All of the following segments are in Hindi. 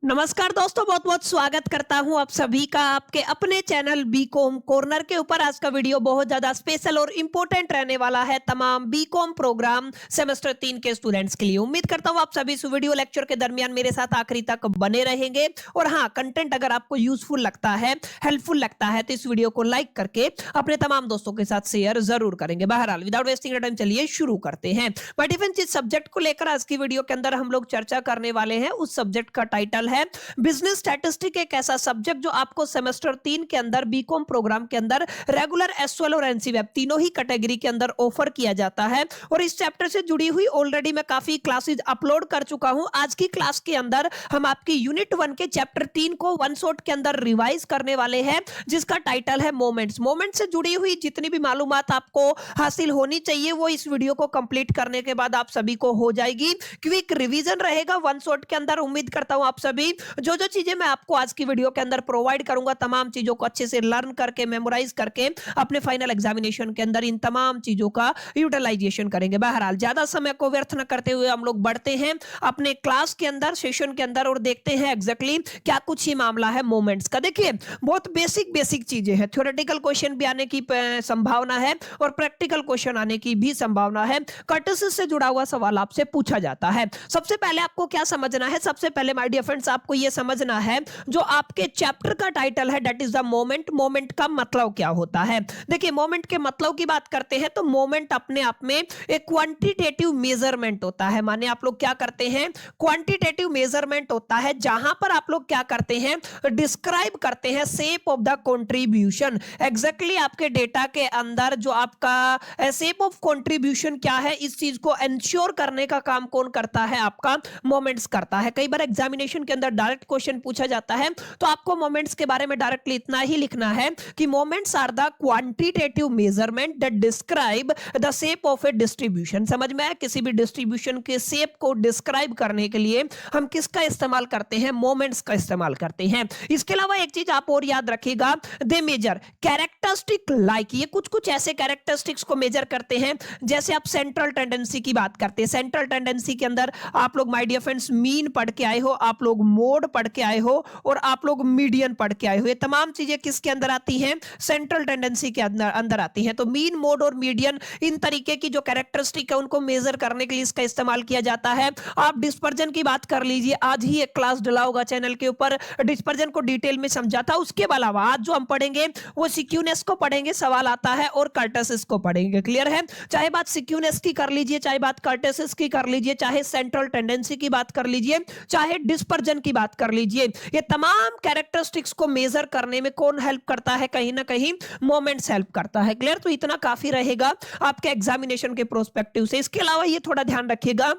नमस्कार दोस्तों, बहुत बहुत स्वागत करता हूं आप सभी का आपके अपने चैनल बीकॉम कॉर्नर के ऊपर। आज का वीडियो बहुत ज्यादा स्पेशल और इंपॉर्टेंट रहने वाला है तमाम बीकॉम प्रोग्राम सेमेस्टर 3 के स्टूडेंट्स के लिए। उम्मीद करता हूं आप सभी इस वीडियो लेक्चर के दरमियान मेरे साथ आखिरी तक बने रहेंगे। और हाँ, कंटेंट अगर आपको यूजफुल लगता है, हेल्पफुल लगता है तो इस वीडियो को लाइक करके अपने तमाम दोस्तों के साथ शेयर जरूर करेंगे। बहरहाल विदाउट वेस्टिंग टाइम चलिए शुरू करते हैं। माय डिफेंस, जिस सब्जेक्ट को लेकर आज की वीडियो के अंदर हम लोग चर्चा करने वाले हैं उस सब्जेक्ट का टाइटल है बिजनेस स्टैटिस्टिक। एक ऐसा सब्जेक्ट जो आपको सेमेस्टर 3 के अंदर बीकॉम प्रोग्राम के अंदर रेगुलर, एसवाल और एनसीवेब तीनों ही कैटेगरी के अंदर ऑफर किया जाता है। और इस चैप्टर से जुड़ी हुई ऑलरेडी मैं काफी क्लासेस अपलोड कर चुका हूं। आज की क्लास के अंदर हम आपकी यूनिट 1 के चैप्टर 3 को वन शॉट के अंदर रिवाइज करने वाले हैं, जिसका टाइटल है मोमेंट्स। मोमेंट से जुड़ी हुई जितनी भी मालूमात आपको हासिल होनी चाहिए वो इस वीडियो को कंप्लीट करने के बाद आप सभी को हो जाएगी। क्विक रिवीजन रहेगा वन शॉट के अंदर। उम्मीद करता हूं आप सभी जो जो चीजें मैं आपको आज की वीडियो के अंदर प्रोवाइड करूंगा, तमाम चीजों को अच्छे से लर्न करके, मेमोराइज करके अपने फाइनल एग्जामिनेशन के अंदर इन तमाम चीजों का यूटिलाइजेशन करेंगे। बहरहाल ज्यादा समय को व्यर्थ न करते हुए हम लोग बढ़ते हैं अपने क्लास के अंदर, सेशन के अंदर, और देखते हैं एग्जैक्टली क्या कुछ ही मामला है मोमेंट्स का। देखिए, बहुत बेसिक चीजें हैं। थ्योरेटिकल क्वेश्चन भी आने की संभावना है और प्रैक्टिकल क्वेश्चन आने की भी संभावना है। कर्टसी से जुड़ा हुआ सवाल आपसे पूछा जाता है। सबसे पहले आपको क्या समझना है? सबसे पहले माय डियर फ्रेंड्स, आपको यह समझना है जो आपके चैप्टर का टाइटल है that is the moment. Moment का मतलब क्या होता है? देखिए, मोमेंट के मतलब की बात करते हैं तो मोमेंट अपने आप में एक क्वांटिटेटिव मेजरमेंट होता है। माने आप लोग क्या करते हैं? क्वांटिटेटिव मेजरमेंट होता है, जहां पर आप लोग क्या करते हैं? डिस्क्राइब करते हैं shape of the contribution. Exactly आपके डेटा के अंदर जो आपका शेप ऑफ कंट्रीब्यूशन क्या है, इस चीज को इंश्योर करने का काम कौन करता है? आपका मोमेंट्स करता है। कई बार एग्जामिनेशन के अंदर डायरेक्ट क्वेश्चन पूछा जाता है तो आपको मोमेंट्स के बारे में डायरेक्टली इतना ही लिखना है कि moments are the quantitative measurement that describe the shape of a distribution. समझ में आया? किसी भी डिस्ट्रीब्यूशन के शेप को डिस्क्राइब करने के लिए हम किसका इस्तेमाल करते हैं? मोमेंट्स का इस्तेमाल करते हैं। इसके अलावा एक चीज आप और याद रखिएगा, दे मेजर कैरेक्टरिस्टिक लाइक। ये कुछ कुछ ऐसे कैरेक्टरिस्टिक्स को मेजर करते हैं, जैसे आप सेंट्रल टेंडेंसी की बात करते हैं। सेंट्रल टेंडेंसी के अंदर आप लोग माय डियर फ्रेंड्स मीन पढ़ के आए हो, आप लोग मोड पढ़ के आए हो और आप लोग मीडियन पढ़ के आए हो। ये तमाम चीजें किसके अंदर आती हैं? सेंट्रल टेंडेंसी के अंदर आती हैं। तो मीन, मोड और मीडियन, इन तरीके की जो कैरेक्टरिस्टिक है उनको मेजर करने के लिए इसका इस्तेमाल किया जाता है। आप डिस्पर्जन की बात कर लीजिए, आज ही एक क्लास डला होगा चैनल के ऊपर, डिस्पर्जन को डिटेल में समझा था। उसके अलावा आज जो हम पढ़ेंगे वो सिक्यूनेस को पढ़ेंगे, सवाल आता है, और कर्टेसिस को पढ़ेंगे। क्लियर है? चाहे बात सिक्यूनेस की कर लीजिए, चाहे बात कर्टेसिस की कर लीजिए, चाहे सेंट्रल टेंडेंसी की बात कर लीजिए, चाहे डिस्पर्जन की बात कर लीजिए, ये तमाम कैरेक्टरिस्टिक्स को मेजर करने में कौन हेल्प करता है? कहीं ना कहीं मोमेंट्स हेल्प करता है। क्लियर? तो इतना काफी रहेगा आपके एग्जामिनेशन के प्रोस्पेक्टिव से। इसके अलावा ये थोड़ा ध्यान रखिएगा,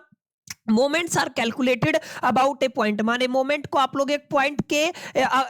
moments are calculated about a point. माने मोमेंट को आप लोग एक पॉइंट के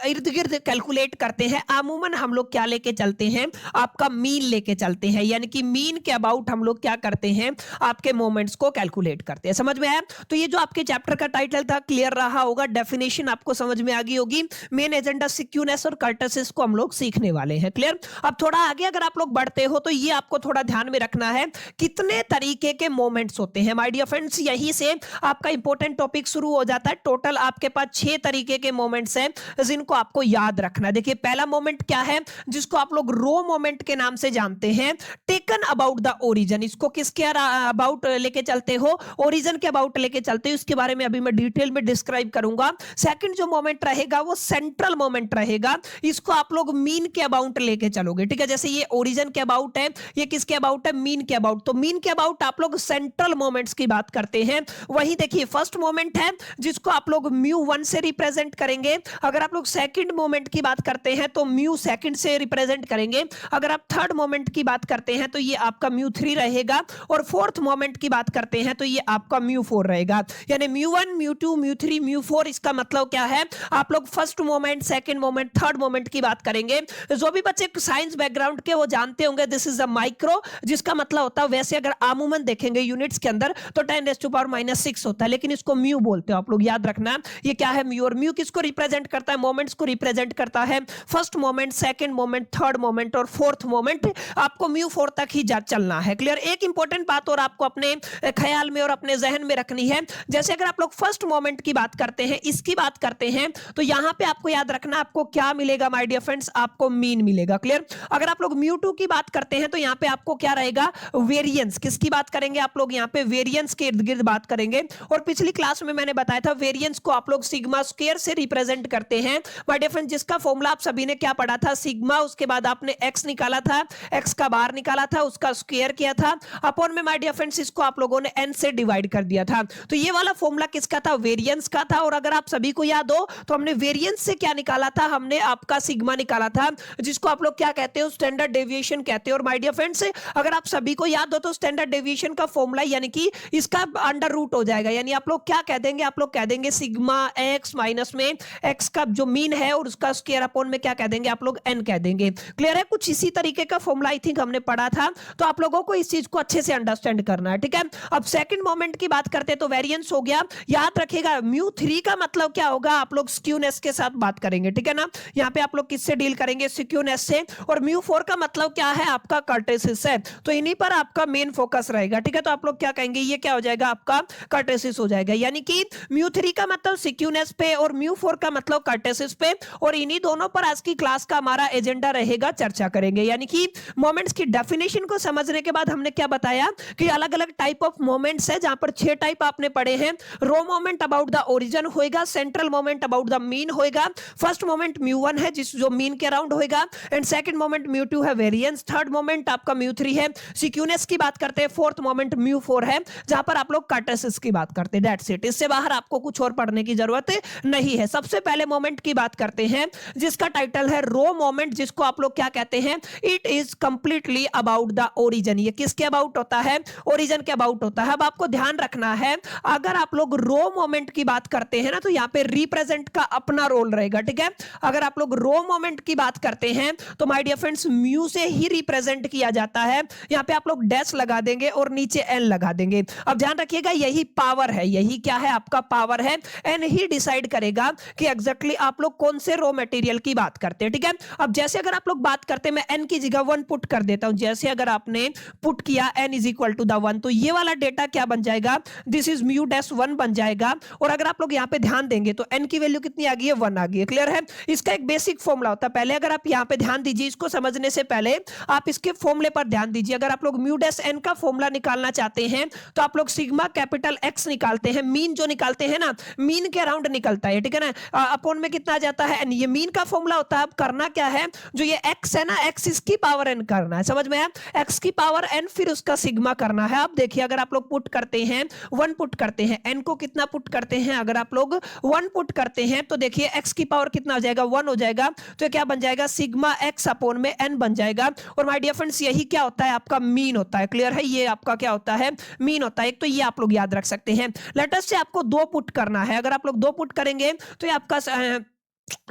इर्द गिर्द कैलकुलेट करते हैं। अमूमन हम लोग क्या लेके चलते हैं? आपका मीन लेके चलते हैं, यानी कि मीन के अबाउट हम लोग क्या करते हैं? आपके मोमेंट्स को कैलकुलेट करते हैं। समझ में आया? तो ये जो आपके चैप्टर का टाइटल था क्लियर रहा होगा, डेफिनेशन आपको समझ में आ गई होगी। मेन एजेंडा सिक्यूनेस और कर्टेसिस को हम लोग सीखने वाले हैं। क्लियर? अब थोड़ा आगे अगर आप लोग बढ़ते हो तो ये आपको थोड़ा ध्यान में रखना है, कितने तरीके के मोमेंट्स होते हैं। माय डियर फ्रेंड्स, यही से आपका इंपॉर्टेंट टॉपिक शुरू हो जाता है। टोटल आपके पास 6 तरीके के मोमेंट्स हैं जिनको आपको याद रखना है। देखिए, पहला मोमेंट क्या है, जिसको आप लोग रो मोमेंट के नाम से जानते हैं, टेकन अबाउट द ओरिजिन। इसको किसके अबाउट लेके चलते हो? ओरिजिन के अबाउट लेके चलते हो। इसके बारे में अभी मैं डिटेल में डिस्क्राइब करूंगा। सेकंड जो मोमेंट रहेगा वो सेंट्रल मोमेंट रहेगा। इसको आप लोग मीन के अबाउट लेके चलोगे। ठीक है? जैसे ये ओरिजिन के अबाउट है, ये किसके अबाउट है? मीन के अबाउट। तो मीन के अबाउट आप लोग सेंट्रल मोमेंट्स की बात करते हैं। वही देखिए, फर्स्ट मोमेंट है जिसको आप लोग μ1 से रिप्रेजेंट करेंगे। अगर आप लोग सेकंड मोमेंट की बात करते हैं तो म्यू सेकंड से रिप्रेजेंट करेंगे। अगर आप थर्ड मोमेंट की बात करते हैं तो ये आपका μ3 रहेगा, और फोर्थ मोमेंट की बात करते हैं तो ये आपका μ4 रहेगा। यानी μ1, μ2, μ3, μ4। इसका मतलब क्या है? आप लोग first moment, second moment, third moment की बात करेंगे। जो भी बच्चे साइंस बैकग्राउंड के वो जानते होंगे दिस इज अ माइक्रो, जिसका मतलब होता है, वैसे अगर आमूमन देखेंगे यूनिट्स के अंदर तो 10⁻⁻⁻⁴ 6 होता है, लेकिन इसको म्यू बोलते हो आप लोग, याद रखना ये क्या है, म्यू। और म्यू किसको रिप्रेजेंट करता है, मोमेंट्स को रिप्रेजेंट करता है। First moment, second moment, third moment और फोर्थ मोमेंट, आपको म्यू 4 तक ही जा चलना है। क्लियर। एक इंपॉर्टेंट बात और आपको अपने ख्याल में और अपने जहन में रखनी है, जैसे अगर आप लोग फर्स्ट मोमेंट की बात करते हैं, इसकी बात करते हैं, तो यहां पे आपको याद रखना आपको क्या मिलेगा माय डियर फ्रेंड्स, आपको मीन मिलेगा। क्लियर। अगर आप लोग म्यू 2 की बात करते हैं तो यहां पे आपको क्या रहेगा, वेरिएंस। किसकी बात करेंगे आप लोग, यहां पे वेरिएंस के इर्द गिर्द बात करेंगे। और पिछली क्लास में मैंने बताया था वेरिएंस को आप लोग सिग्मा स्क्वायर से रिप्रेजेंट करते हैं माय डियर फ्रेंड्स, जिसका फॉर्मूला आप सभी ने क्या पढ़ा था, सिग्मा, उसके बाद आपने एक्स निकाला था, एक्स का बार निकाला था, उसका स्क्वायर किया था, अपॉन में माय डियर फ्रेंड्स इसको आप लोगों ने एन से डिवाइड कर दिया था। तो ये वाला फॉर्मूला किसका था, वेरिएंस का था। और अगर आप सभी को याद हो तो हमने वेरिएंस से क्या निकाला था, हमने आपका सिग्मा निकाला था, जिसको आप लोग क्या कहते हो, स्टैंडर्ड डेविएशन कहते हैं। और माय डियर फ्रेंड्स अगर आप सभी को याद हो तो स्टैंडर्ड डेविएशन का फॉर्मूला यानी कि इसका अंडर रूट हो जाएगा, यानी आप लोग क्या कह देंगे, आप लोग कह देंगे सिग्मा एक्स माइनस में एक्स का जो मीन है और उसका स्क्वायर अपॉन में क्या कह देंगे आप लोग, एन कह देंगे। क्लियर है। कुछ इसी तरीके का फॉर्मूला आई थिंक हमने पढ़ा था, तो आप लोगों को इस चीज को अच्छे से अंडरस्टैंड करना है। ठीक है। अब सेकंड मोमेंट की बात करते हैं तो वेरिएंस हो गया। याद रखिएगा म्यू 3 का मतलब क्या होगा, आप लोग स्क्यूनेस के साथ बात करेंगे। ठीक है ना। यहाँ पे आप लोग किससे डील करेंगे, स्क्यूनेस से। और म्यू 4 का मतलब क्या है, आपका कर्टेसिस है, तो इन्हीं पर आपका मेन फोकस रहेगा। ठीक है। तो आप लोग क्या कहेंगे, ये क्या हो जाएगा, आपका कर्टेसिस हो जाएगा। यानी कि म्यू 3 का मतलब स्क्यूनेस पे और म्यू 4 का मतलब कर्टेसिस पे, और इन्हीं दोनों पर आज की क्लास का हमारा एजेंडा रहेगा, चर्चा करेंगे। यानी कि मोमेंट्स की डेफिनेशन को समझने के बाद हमने क्या बताया कि अलग अलग टाइप ऑफ मोमेंट्स है, जहां पर 6 टाइप आपने पढ़े हैं। रो मोमेंट अबाउट द ओरिजिन होएगा, central moment about the mean होएगा, फर्स्ट मोमेंट म्यू 1 है जिस जो मीन के अराउंड होएगा, एंड सेकंड मोमेंट म्यू 2 है वेरिएंस, थर्ड मोमेंट आपका म्यू 3 है सिक्यूनेस की बात करते हैं, फोर्थ मोमेंट म्यू 4 है जहां पर आप लोग कर्टेसिस की बात करते हैं। That's it. इससे बाहर आपको कुछ और पढ़ने की जरूरत नहीं है। सबसे पहले मोमेंट की बात करते हैं जिसका टाइटल है रो मोमेंट, जिसको आप लोग क्या कहते हैं, it is completely about the origin. ये किसके अबाउट होता है, ओरिजिन के अबाउट होता है। अब आपको ध्यान रखना है, अगर आप लोग रो मोमेंट की बात करते हैं ना तो यहां पे रिप्रेजेंट का अपना रोल रहेगा। ठीक है। अगर आप लोग रो मोमेंट की बात करते हैं तो माय डियर फ्रेंड्स म्यू से ही रिप्रेजेंट किया जाता है। यहां पे आप लोग डैश लगा देंगे और नीचे एन लगा देंगे। अब ध्यान रखिएगा, यही पावर है, यही क्या है, आपका पावर है। एन ही डिसाइड करेगा कि एग्जैक्टली आप लोग कौन से रो मटेरियल की बात करते हैं। ठीक है। अब जैसे अगर आप लोग बात करते हैं, मैं एन की जगह 1 पुट कर देता हूं, जैसे अगर आपने पुट किया n is equal to the 1, तो ये वाला डेटा क्या बन जाएगा, दिस इज म्यू डैश 1 बन जाएगा। और अगर आप लोग यहां पे ध्यान देंगे तो एन की वैल्यू कितनी आ गई है, 1 आ गई है। क्लियर है। इसका एक बेसिक फॉर्मूला होता है, पहले अगर आप यहां पे ध्यान दीजिए, इसको समझने से पहले आप इसके फॉर्मूले पर ध्यान दीजिए। अगर आप लोग म्यू डैश एन का फॉर्मूला निकालना चाहते हैं तो आप लोग सिग्मा कैपिटल एक्स निकालते हैं, मीन जो निकालते हैं ना, मीन के अराउंड निकलता है। ठीक है ना। अपॉन में कितना आ जाता है, एन। ये मीन का फॉर्मूला होता है। अब करना क्या है, जो ये एक्स है ना, एक्स इसकी पावर एन करना है, समझ में आया, एक्स की पावर एन फिर उसका सिग्मा करना है। अब देखिए अगर आप लोग पुट करते हैं 1 पुट करते हैं, एन को कितना पुट करते हैं, अगर आप लोग 1 पुट करते हैं तो देखिए एक्स की पावर कितना हो जाएगा, 1 हो जाएगा। तो क्या बन जाएगा, सिग्मा एक्स अपॉन में एन बन जाएगा। और माय डियर फ्रेंड्स यही क्या होता है, आपका मीन होता है। क्लियर है। ये आपका क्या होता है, मीन होता है। एक तो ये आप लोग याद रख सकते हैं। लेटेस्ट से आपको 2 पुट करना है, अगर आप लोग 2 पुट करेंगे तो ये आपका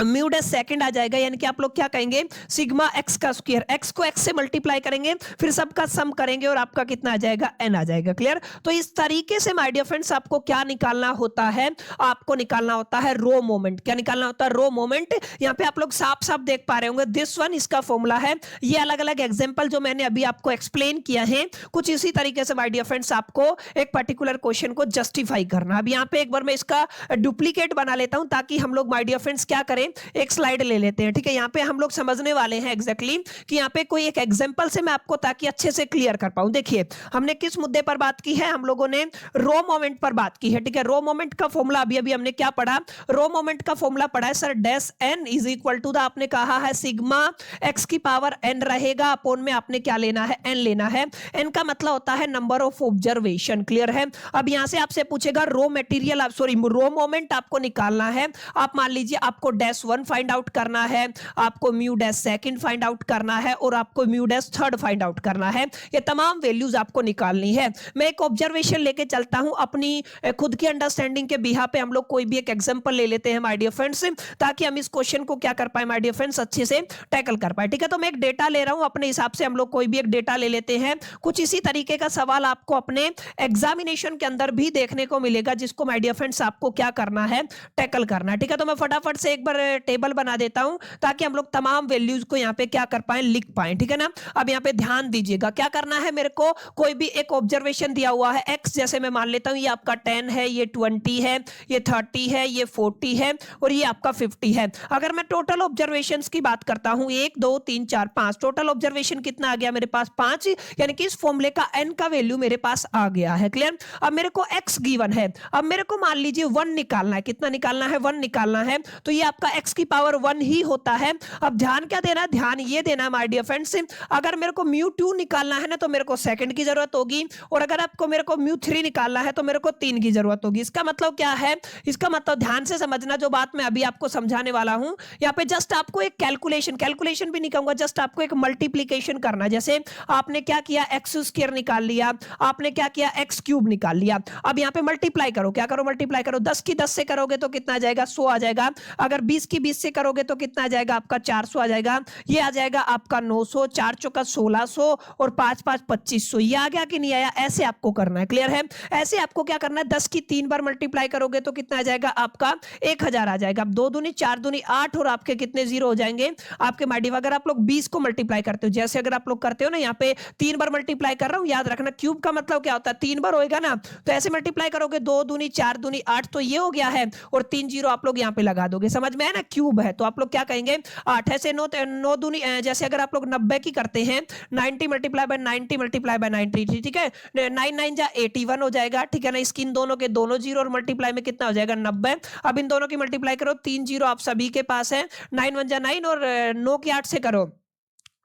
म्यू डैश सेकंड आ जाएगा, यानी कि आप लोग क्या कहेंगे, सिग्मा एक्स का स्क्वायर, एक्स को एक्स से मल्टीप्लाई करेंगे, फिर सबका सम करेंगे और आपका कितना आ जाएगा, एन आ जाएगा। क्लियर। तो इस तरीके से माय डियर फ्रेंड्स आपको क्या निकालना होता है, आपको निकालना होता है रो मोमेंट। क्या निकालना होता है, रो मोमेंट। यहाँ पे आप लोग साफ साफ देख पा रहे होंगे, दिस वन इसका फॉर्मूला है। ये अलग अलग एग्जाम्पल जो मैंने अभी आपको एक्सप्लेन किया है, कुछ इसी तरीके से माय डियर फ्रेंड्स आपको एक पर्टिकुलर क्वेश्चन को जस्टिफाई करना। अब यहाँ पे एक बार मैं इसका डुप्लीकेट बना लेता हूं ताकि हम लोग माय डियर फ्रेंड्स क्या करें, एक स्लाइड ले लेते हैं। ठीक है। यहाँ पे हम लोग समझने वाले हैं एग्जैक्टली कि यहाँ पे कोई एक एग्जांपल से मैं आपको ताकि अच्छे से क्लियर कर पाऊं। देखिए हमने किस मुद्दे पर बात की है, हम लोगों ने रो मोमेंट पर बात की है। ठीक है। रो मोमेंट का फॉर्मूला अभी अभी हमने क्या पढ़ा, रो मोमेंट का फॉर्मूला पढ़ा है sir, dash n is equal to the, आपने कहा है सिग्मा एक्स की पावर एन रहेगा, अपॉन में आपने क्या लेना है, एन लेना है। एन का मतलब होता है नंबर ऑफ ऑब्जर्वेशन। क्लियर है। अब यहां से आपसे पूछेगा रो मटेरियल, सॉरी रो मोमेंट आपको निकालना है। आप मान लीजिए आपको आपको डैश 1 फाइंड आउट करना है, आपको mu dash second find out करना है और आपको mu dash third find out करना है। ये तमाम वैल्यूज आपको निकालनी है। मैं एक ऑब्जर्वेशन लेके चलता हूं अपनी खुद की अंडरस्टैंडिंग के बिहा पे। हम लोग कोई भी एक एग्जांपल ले लेते हैं माय डियर फ्रेंड्स, ताकि हम इस क्वेश्चन को क्या कर पाए माय डियर फ्रेंड्स, अच्छे से टैकल कर पाए। ठीक है, तो मैं एक डेटा ले रहा हूं, अपने हिसाब से हम लोग कोई भी एक डेटा ले लेते हैं। कुछ इसी तरीके का सवाल आपको अपने एग्जामिनेशन के अंदर भी देखने को मिलेगा, जिसको माय डियर फ्रेंड्स आपको क्या करना है, टैकल करना है। ठीक है, तो मैं फटाफट से एक बार टेबल बना देता हूं ताकि हम लोग तमाम वैल्यूज को यहाँ पे क्या कर पाए, लिख पाए। ठीक है ना, अब यहाँ पे ध्यान दीजिएगा, क्या करना है मेरे को, कोई भी एक ऑब्जर्वेशन दिया हुआ है x, जैसे मैं मान लेता हूं ये आपका 10 है, ये 20 है, ये 30 है, ये 40 है और ये आपका 50 है। अगर मैं टोटल ऑब्जर्वेशंस की बात करता हूं 1 2 3 4 5, टोटल ऑब्जर्वेशन कितना आ गया मेरे पास, 5, यानी कि इस फॉर्मूले का n का वैल्यू मेरे पास आ गया है। क्लियर। अब मेरे को x गिवन है, अब मेरे को मान लीजिए 1 निकालना है। कितना निकालना है, 1 निकालना है, तो ये आपका x की पावर 1 ही होता है। अब ध्यान क्या देना है, ध्यान ये देना है माय डियर फ्रेंड्स, अगर मेरे को म्यू 2 निकालना है ना तो मेरे को सेकंड की जरूरत होगी, और अगर आपको मेरे को म्यू 3 निकालना है तो मेरे को 3 की जरूरत होगी। इसका मतलब क्या है, इसका मतलब ध्यान से समझना जो बात मैं अभी आपको समझाने वाला हूं। यहाँ पे जस्ट आपको एक कैलकुलेशन भी नहीं कहूंगा, जस्ट आपको एक मल्टीप्लीकेशन करना है। जैसे आपने क्या किया, एक्स स्क्वायर निकाल लिया, आपने क्या किया, एक्स क्यूब निकाल लिया। अब यहाँ पे मल्टीप्लाई करो, क्या करो, मल्टीप्लाई करो। 10 की 10 से करोगे तो कितना आ जाएगा, 100 आ जाएगा। अगर 20 की 20 से करोगे तो कितना आ जाएगा, आपका 400 आ जाएगा। ये आ जाएगा आपका 900, 4 चौका 1600 और 5 5 2500। ये आ गया कि नहीं आया, ऐसे आपको करना है। क्लियर है, ऐसे आपको क्या करना है, 10 की 3 बार मल्टीप्लाई करोगे तो कितना आ जाएगा, आपका 1000 आ जाएगा। अब 2 दूनी 4 दूनी 8 और आपके कितने जीरो हो जाएंगे आपके माइडिव। अगर आप लोग 20 को मल्टीप्लाई करते हो, जैसे अगर आप लोग करते हो ना, यहाँ पे 3 बार मल्टीप्लाई कर रहा हूं, याद रखना क्यूब का मतलब क्या होता है, 3 बार होएगा ना, तो ऐसे मल्टीप्लाई करोगे 2 दूनी 4 दूनी 8, तो ये हो गया है, और 3 जीरो आप लोग यहाँ पे लगा दोगे। समझ में है ना, क्यूब है तो आप लोग क्या कहेंगे 8। ऐसे 9 दूनी, जैसे अगर आप लोग 90 की करते हैं, 90 मल्टीप्लाई बाय 90 मल्टीप्लाई बाय 90, ठीक है, 9 9 जा 81 हो जाएगा। ठीक है ना, इसकी इन दोनों के दोनों जीरो और मल्टीप्लाई में कितना हो जाएगा, 90। अब इन दोनों की मल्टीप्लाई करो, 3 जीरो आप सभी के पास है, 9 1 जा 9 और 9 की 8 से करो,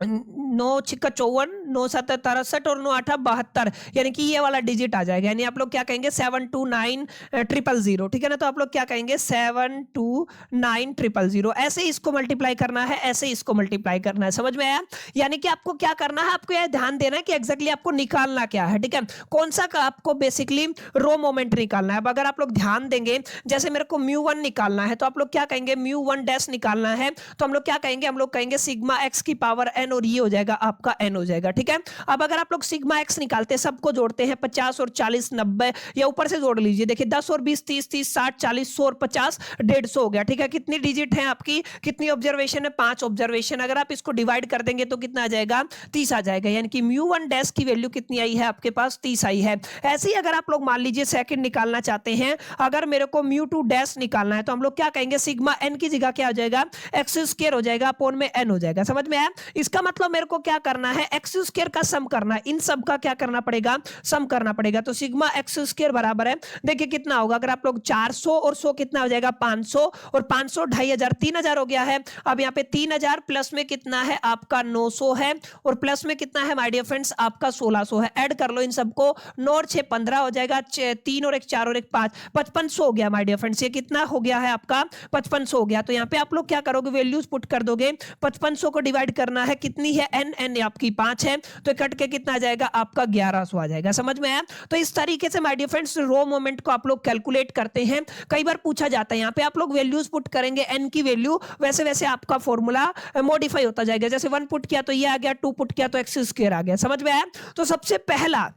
9 छिक्का 54, 9 7 63 और 9 8 72, यानी कि ये वाला डिजिट आ जाएगा। यानी आप लोग क्या कहेंगे 729000। ठीक है ना, तो आप लोग क्या कहेंगे 729000। ऐसे इसको मल्टीप्लाई करना है, ऐसे इसको मल्टीप्लाई करना है। समझ में आया, यानी कि आपको क्या करना है, आपको यह ध्यान देना है कि एग्जैक्टली आपको निकालना क्या है। ठीक है, कौन सा का आपको बेसिकली रो मोमेंट निकालना है। अब अगर आप लोग ध्यान देंगे, जैसे मेरे को म्यू 1 निकालना है तो आप लोग क्या कहेंगे, म्यू 1 डैश निकालना है तो हम लोग क्या कहेंगे, हम लोग कहेंगे सिग्मा एक्स की पावर n, और ये हो जाएगा आपका n हो जाएगा। ठीक है, अब अगर आप लोग सिग्मा x निकालते हैं, सबको जोड़ते हैं, 50 और 40 90, या ऊपर से जोड़ लीजिए, देखिए 10 और 20 30 30 60 40 100 और 50 150 हो गया। ठीक है, कितनी डिजिट है आपकी, कितनी ऑब्जर्वेशन है, 5 ऑब्जर्वेशन। अगर आप इसको डिवाइड कर देंगे तो कितना आ जाएगा, 30 आ जाएगा। यानी कि म्यू 1 डैश की वैल्यू कितनी आई है आपके पास, 30 आई है। ऐसे ही अगर आप लोग मान लीजिए सेकंड निकालना चाहते हैं, अगर मेरे को म्यू 2 डैश निकालना है तो हम लोग क्या कहेंगे, सिग्मा n की जगह क्या हो जाएगा, एक्स स्क्वायर हो जाएगा, अपॉन में n हो जाएगा। समझ में आया, इसका मतलब मेरे को क्या करना है, एक्स स्क्वायर का सम करना है, इन सब का क्या करना पड़ेगा, सम करना पड़ेगा। तो सिग्मा एक्स स्क्वायर बराबर है, देखिए कितना होगा, अगर आप लोग 400 और 100 कितना हो जाएगा, 500 और 500 2500, 3000 हो गया है। अब यहाँ पे 3000 प्लस में कितना है आपका 900 है, और प्लस में कितना है माय डियर फ्रेंड्स आपका 1600 है। ऐड कर लो इन सबको, 9 और 6 15 हो जाएगा, 3 और 1 4 और 1 5, 5500 हो गया माय डियर फ्रेंड्स। ये कितना हो गया है आपका 5500 हो गया। तो यहाँ पे आप लोग क्या करोगे, वैल्यूज पुट कर दोगे, 5500 को डिवाइड करना है, कितनी है n आपकी 5 है, तो कट के कितना आ जाएगा आपका 1100 आ जाएगा। समझ में आया, तो इस तरीके से my dear friends raw moment को आप लोग कैलकुलेट करते हैं। कई बार पूछा जाता है, यहाँ पे आप लोग वैल्यूज पुट करेंगे n की वैल्यू, वैसे वैसे आपका फॉर्मूला मॉडिफाई होता जाएगा। जैसे 1 पुट किया तो ये आ गया, 2 पुट किया तो एक्स स्क्वायर आ गया। समझ में आया, तो सबसे पहला